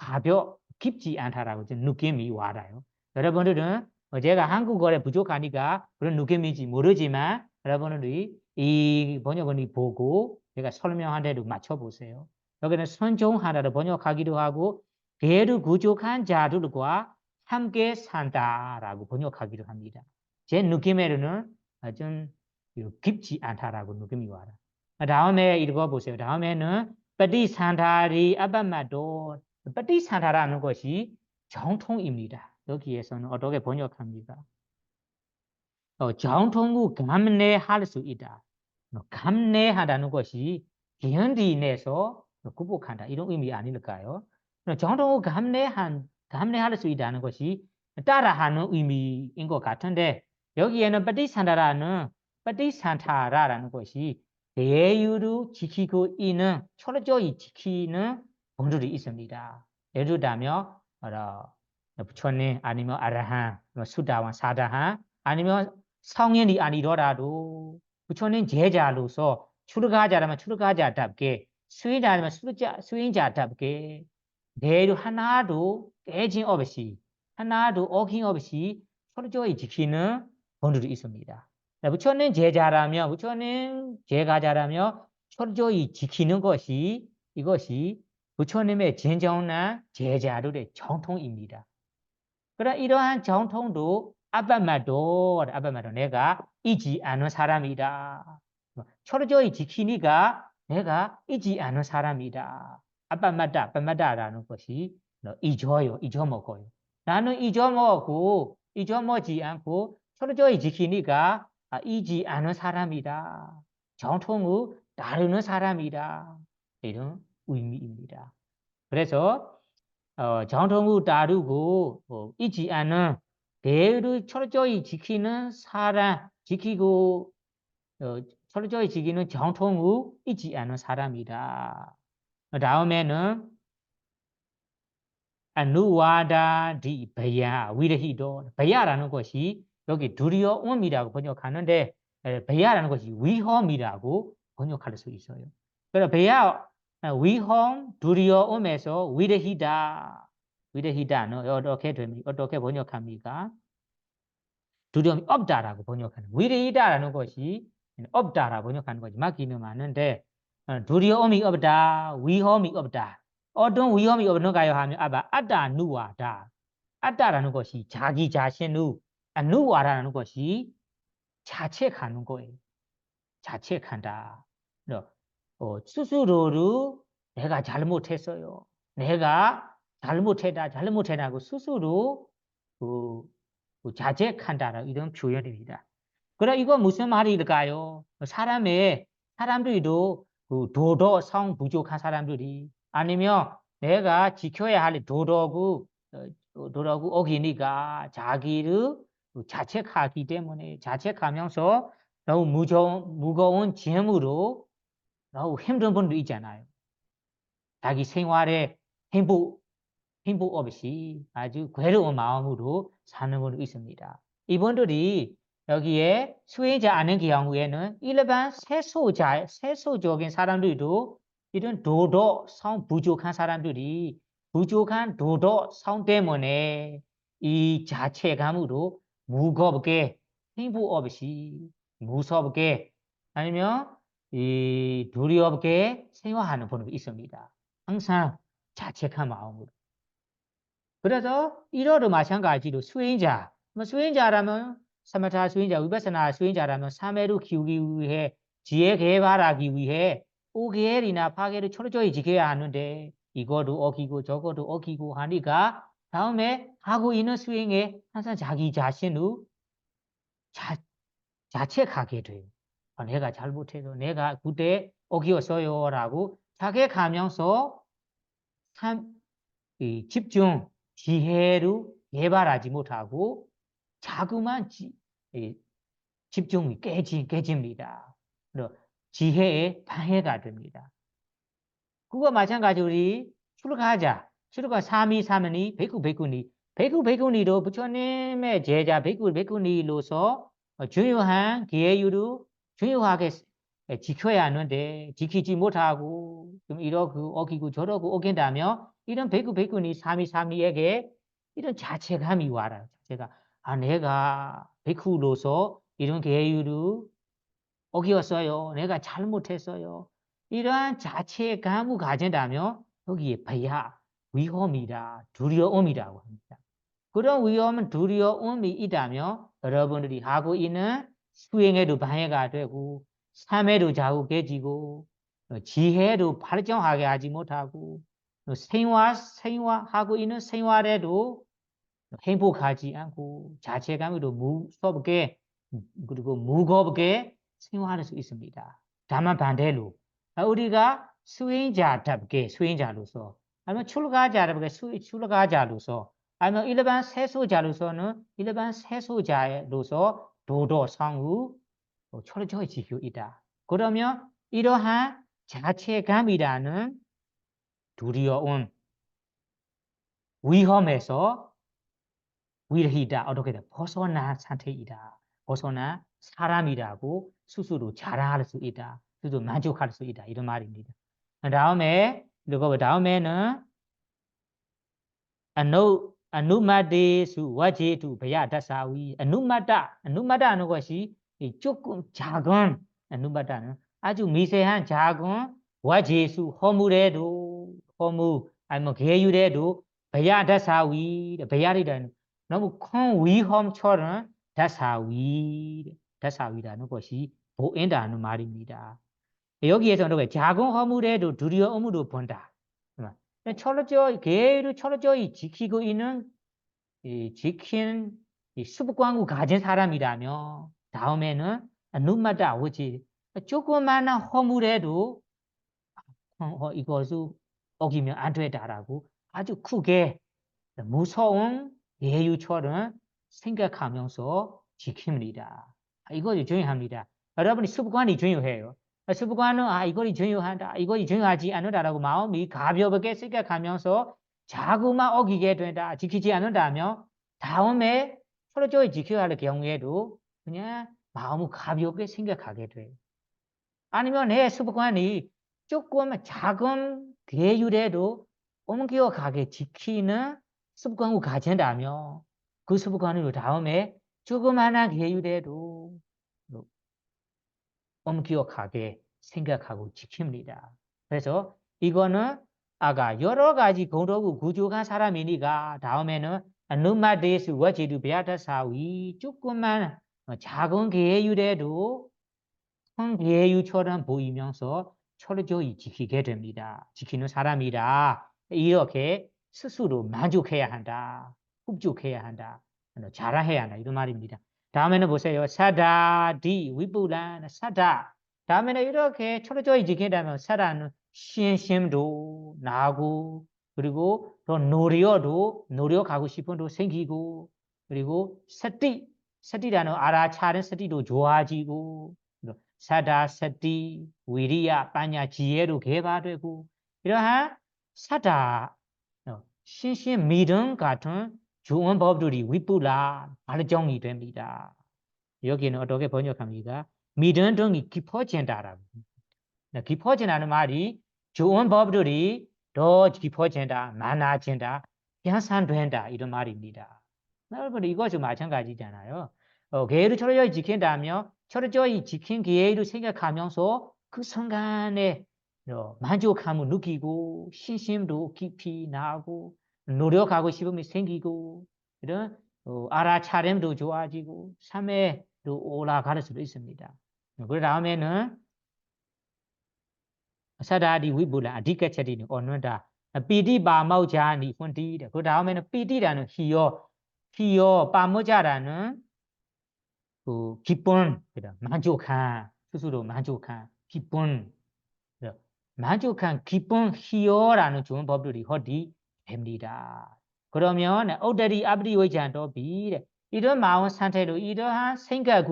깊지 않다라고 좀 느낌이 와요. 여러분들은 제가 한국어에 부족하니까 그런 느낌인지 모르지만 여러분들이 이 번역을 보고 제가 설명한 대로 맞춰보세요. 여기는 선종하다를 번역하기도 하고 배를 부족한 자들과 함께 산다라고 번역하기도 합니다. 제 느낌에는 좀 깊지 않다라고 느낌이 와요. 다음에 읽어보세요. 다음에는ปฏิสันทารี 아바마도ปฏิสันทา라는 것이 정통입니다. 여기에서는 어떻게 번역합니까? 정통을 감내할 수 있다. 감내하다는 것이 견디 내서 극복한다. 이런 의미 아닐까요? 정통을 감내할 수 있다는 것이 따라하는 의미인 것 같은데 여기에는ปฏิสันทา라는 것이 대유를 지키고 있는 철저히 지키는 분들이 있습니다. 예를 들자면 부처님 아니면 아라한, 수다왕, 사다한 아니면 성인이 아니더라도 부처님 제자로서 출가자라면 출가자답게 수인자라면 수인자답게 내일 하나도 깨짐 없이 하나도 어김없이 철저히 지키는 분들이 있습니다. 부처님 제자라면 부처님 제가자라면 철저히 지키는 것이 이것이 부처님의 진정한 제자들의 정통입니다. 그러나 이러한 정통도 아빠마도 내가 잊지 않은 사람이다. 철저히 지키니까 내가 잊지 않은 사람이다. 아빠마다라는 것이 잊어먹어요. 나는 잊어먹지 않고 철저히 지키니까 잊지 않은 사람이다. 정통을 따르는 사람이다. 이런 의미입니다. 그래서 정통을 따르고 잊지 않은 배를 철저히 지키는 사람, 철저히 지키는 정통을 잊지 않은 사람이다. 다음에는 아누와다디 베야 위레히도 베야라는 것이 여기 두려움이라고 번역하는데 베야라는 것이 위험이라고 번역할 수 있어요. 그래서 베야 위험, 두려움에서 위레히다는 어떻게 번역합니까? 두려움이 없다라고 번역하는 위리다라는 것이 없다라고 번역하는 거지. 맞기는 맞는데 두려움이 없다, 위험이 없다. 어떤 위험이 없는가요 하면 아바 아따누와다. 아따라는 것이 자기 자신의 누와라는 것이 자책하는 거예요. 자책한다. 스스로를 내가 잘못했어요. 내가 잘못했다고 스스로 자책한다라는 이런 표현입니다. 그래 이거 무슨 말일까요? 사람들도 도덕성 부족한 사람들이 아니면 내가 지켜야 할 도덕을 어기니까 자기를 자책하기 때문에 자책하면서 너무 무거운 짐으로 너무 힘든 분도 있잖아요. 자기 생활에 행복 없이 아주 괴로운 마음으로 사는 분도 있습니다. 이분들이 여기에 수혜자 아는 경우에는 일반 세소적인 사람들도 이런 도덕성 부족한 사람들이 부족한 도덕성 때문에 이 자체감으로 무겁게 행복 없이 무섭게 아니면 이 두렵게 생활하는 분도 있습니다. 항상 자책한 마음으로. 그래서 이러도 마찬가지로 수행자, 수행자라면 사마타 수행자, 위파사나 수행자라면 사매를 키우기 위해 지혜 개발하기 위해 5개월이나 8개월을 철저히 지켜야 하는데 이거도 어기고 저거도 어기고 하니까 다음에 하고 있는 수행에 항상 자기 자신을 자책하게 돼요. 내가 잘못해서 내가 그때 어기었어요 라고 자책하면서 집중, 지혜를 개발하지 못하고 자꾸만 집중이 깨집니다. 지혜에 방해가 됩니다. 그거 마찬가지로 우리 출가 3이 베쿠니도 부처님의 제자 베쿠니로서 중요한 기회율을 중요하게 지켜야 하는데 지키지 못하고 좀 이러고 어기고 저러고 어긴다며 이런 베쿠니 3이에게 이런 자책감이 와라. 제가 내가 베쿠로서 이런 계율을 어기었어요. 내가 잘못했어요. 이러한 자책감을 가진다면 여기에 배야 위험이다, 두려움이라고 합니다. 그런 위험은 두려움이 있다면 여러분들이 하고 있는 수행에도 방해가 되고 삶에도 좌우해지고 지혜도 발전하게 하지 못하고 생활하고 있는 생활에도 행복하지 않고 자책감으로 무섭게 그리고 무겁게 생활할 수 있습니다. 다만 반대로 우리가 수행자로서 아니면 출가자로서 아니면 일반 세소자로서는 일반 세소자로서 도덕성을 철저히 지키고 있다. 그러면 이러한 자책감이라는 두려움, 위험에서 위르히다 어떻게 돼? 벗어난 상태이다. 벗어난 사람이라고 스스로 자랑할 수 있다. 스스로 만족할 수 있다. 이런 말입니다. 다음에는 아누마데수 와제투 베야다사위 아누마다는 것이 조금 작은 아누마다는 아주 미세한 작은 와제수 허물 아니면 계율에도 베야다사위 베야리라는 너무 큰 위험처럼 다사위라는 것이 보인다는 말입니다. 여기에서 작은 허물에도 두려움으로 본다. 계율을 철저히 지키고 있는 지킨 수부광구 가진 사람이라면 다음에는 눈마다 오지 조그마한 허물에도 이것을 어기면 안 되다라고 아주 크게 무서운 예유처럼 생각하면서 지킵니다. 이것이 중요합니다. 여러분이 습관이 중요해요. 습관은 이것이 중요하다, 이것이 중요하지 않다라고 마음이 가볍게 생각하면서 자꾸만 어기게 된다, 지키지 않는다면 다음에 철저히 지켜야 할 경우에도 그냥 마음을 가볍게 생각하게 돼요. 아니면 내 습관이 조금 작은 계율에도 옮겨가게 지키는 습관을 가진다면 그 습관으로 다음에 조그마한 계율에도 엄기억하게 생각하고 지킵니다. 그래서 이거는 아까 여러 가지 공덕을 구족한 사람이니까 다음에는 누마데스 와지두 베아타사위 조그만 작은 계율에도 큰 계율처럼 보이면서 철저히 지키게 됩니다. 지키는 사람이라 이렇게 스스로 만족해야 한다. 흡족해야 한다. 자랑해야 한다. 이런 말입니다. 다음에는 보세요. 사다디 위불란 사다. 다음에는 이렇게 철저히 지킨다면 사다는 신심도 나고 그리고 더 노력하고 싶은 도 생기고 그리고 사티라는 알아차린 사티도 좋아지고 사다, 사티, 위리야, 빠냐, 지혜로 개발되고 이러한 사다, 신신 믿음 같은 좋은 법들이 위불라 발전이 됩니다. 여기는 어떻게 번역합니까? 믿음 등이 깊어진다라고. 깊어진다는 말이 좋은 법들이 더 깊어진다, 많아진다, 향상된다 이런 말입니다. 여러분 이것도 마찬가지잖아요. 계율을 철저히 지킨다면 철저히 지킨 계율을 생각하면서 그 순간에 만족함을 느끼고 신심도 깊이 나고 노력하고 싶음이 생기고 이런 알아차림도 좋아지고 삶에도 올라갈 수도 있습니다. 그 다음에는 사다디 위불라 아디카차디니 언는다 피디 바마우자니 폰디다 그 다음에는 피디라는 희요 바모자라는 그 기쁨 만족한 스스로 만족한 기쁨 만족한 기쁨 희요라는 좋은 법들이 어디 됩니다. 그러면 오다리 아브리 외잔도비 이런 마음 상태로 이러한 생각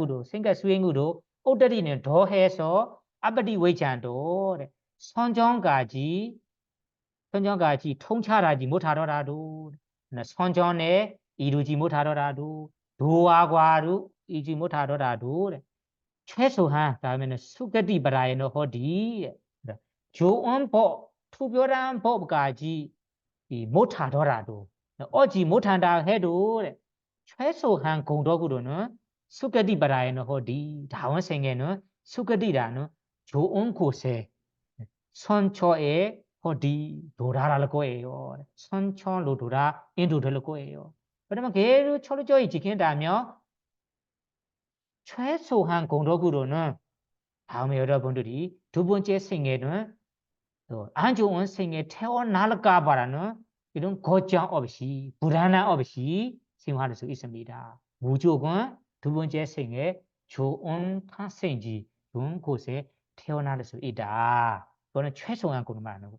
수행으로 오다리는 더해서 아브리 외잔도 선정까지 통찰하지 못하더라도 선전에 이루지 못하더라도 도와과로 이루지 못하더라도 최소한 다음에는 수가디 바라에는 허디 좋은 법, 투별한 법까지 못하더라도 어지 못한다 해도 최소한 공덕으로는 수가디 바라에는 허디 다음 생에는 수가디라는 좋은 곳에 선처에 허디 도달할 거예요. 선처로 인도될 거예요. 그러면 걔를 철저히 지킨다면 최소한 공덕으로는 다음에 여러분들이 두 번째 생에는 안 좋은 생에 태어날까 봐라는 이런 걱정 없이 불안함 없이 생활할 수 있습니다. 무조건 두 번째 생에 좋은 탄생지 좋은 곳에 태어날 수 있다. 그거는 최소한 공부 말하는 거.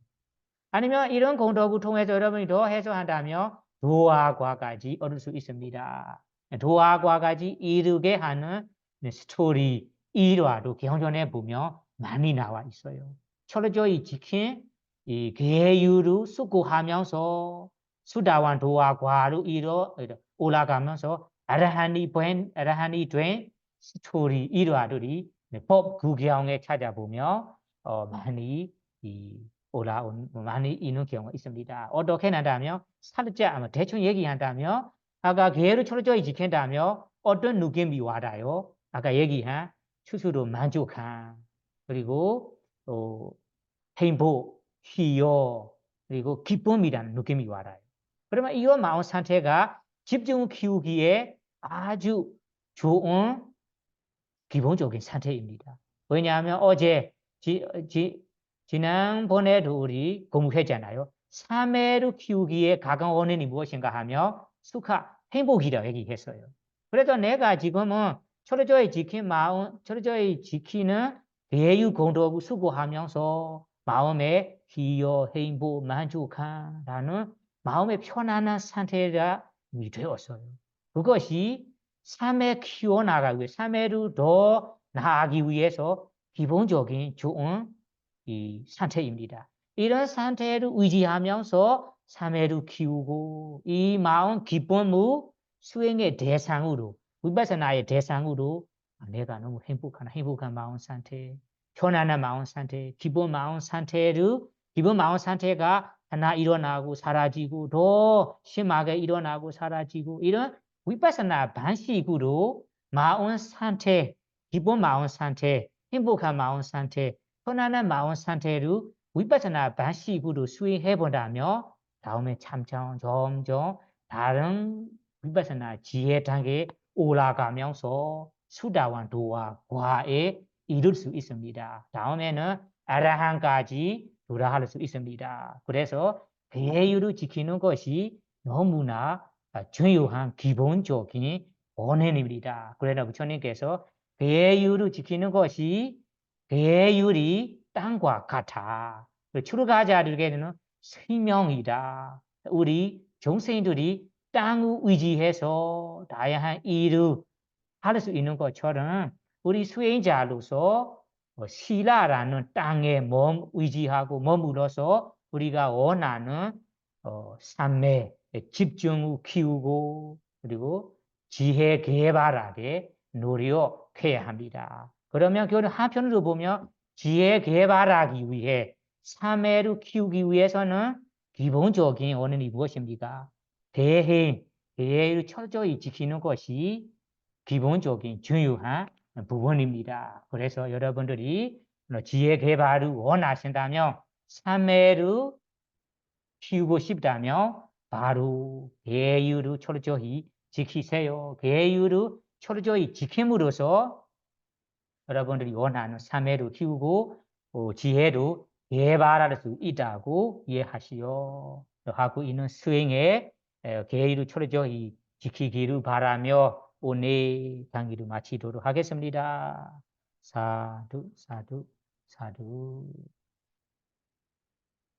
아니면 이런 공덕을 통해서 여러분이 더 해소한다면 도화과까지 얻을 수 있습니다. 도화과까지 이르게 하는 스토리 일화도 경전에 보면 많이 나와 있어요. 철저히 지킨 이 계율을 수고하면서 수다wan 도화과로 올라가면서 아라한이 된 스토리 일화들이 법 구경에 찾아보면 많이 올라온 많이 있는 경우가 있습니다. 어떻게 한다면 살짝 대충 얘기한다면 아까 계율을 철저히 지킨다면 어떤 느낌이 와닿아요? 아까 얘기한 스스로 만족한 그리고 행복, 희요 그리고 기쁨이라는 느낌이 와닿아요. 그러면 이 마음 상태가 집중 키우기에 아주 좋은 기본적인 상태입니다. 왜냐하면 어제 지난번에도 우리 공부했잖아요. 3회로 키우기에 가까운 원인이 무엇인가 하면 행복이라고 얘기했어요. 그래서 내가 지금은 철저히 지킨 마음, 철저히 지키는 대유 공덕을 수고하면서 마음의 희요, 행복, 만족함라는 마음의 편안한 상태가 되었어요. 그것이 3회 키워나가기 위해 3회로 더 나아가기 위해서 기본적인 좋은 이 상태입니다. 이런 상태를 유지하면서 3회를 키우고 이 마음 기쁨을 수행의 대상으로 위파사나의 대상으로 내가 너무 행복한 마음 상태, 편안한 마음 상태, 기본 마음 상태가 하나 일어나고 사라지고 더 심하게 일어나고 사라지고 이런 위파사나 반시구로 마온 상태, 기본 마온 상태, 행복한 마온 상태, 편안한 마온 상태로 위파사나 반시구로 수행해 본다며 다음에 점점 다른 위파사나 지혜 단계에 올라가면서 수다wan 도와 과에 이룰 수 있습니다. 다음에는 아라한까지 도달할 수 있습니다. 그래서 배율을 지키는 것이 너무나 중요한 기본적인 원인입니다. 그래서 부처님께서 배율을 지키는 것이 배율이 땅과 같아. 출가자들에게는 생명이다. 우리 정생들이 땅을 의지해서 다양한 일을 할 수 있는 것처럼 우리 수행자로서 시라라는 땅에 의지하고 머물러서 우리가 원하는 삶에 집중을 키우고 그리고 지혜 개발하게 노력해야 합니다. 그러면 그 한편으로 보면 지혜 개발하기 위해 삶을 키우기 위해서는 기본적인 원인이 무엇입니까? 대해를 철저히 지키는 것이 기본적인 중요한 부분입니다. 그래서 여러분들이 지혜 개발을 원하신다면 삶을 키우고 싶다면 바로 계율을 철저히 지키세요. 계율을 철저히 지킴으로써 여러분들이 원하는 삶을 키우고 지혜로 개발할 수 있다고 이해하시오. 하고 있는 수행에 계율을 철저히 지키기를 바라며 오늘 강의를 마치도록 하겠습니다. 사두, 사두, 사두.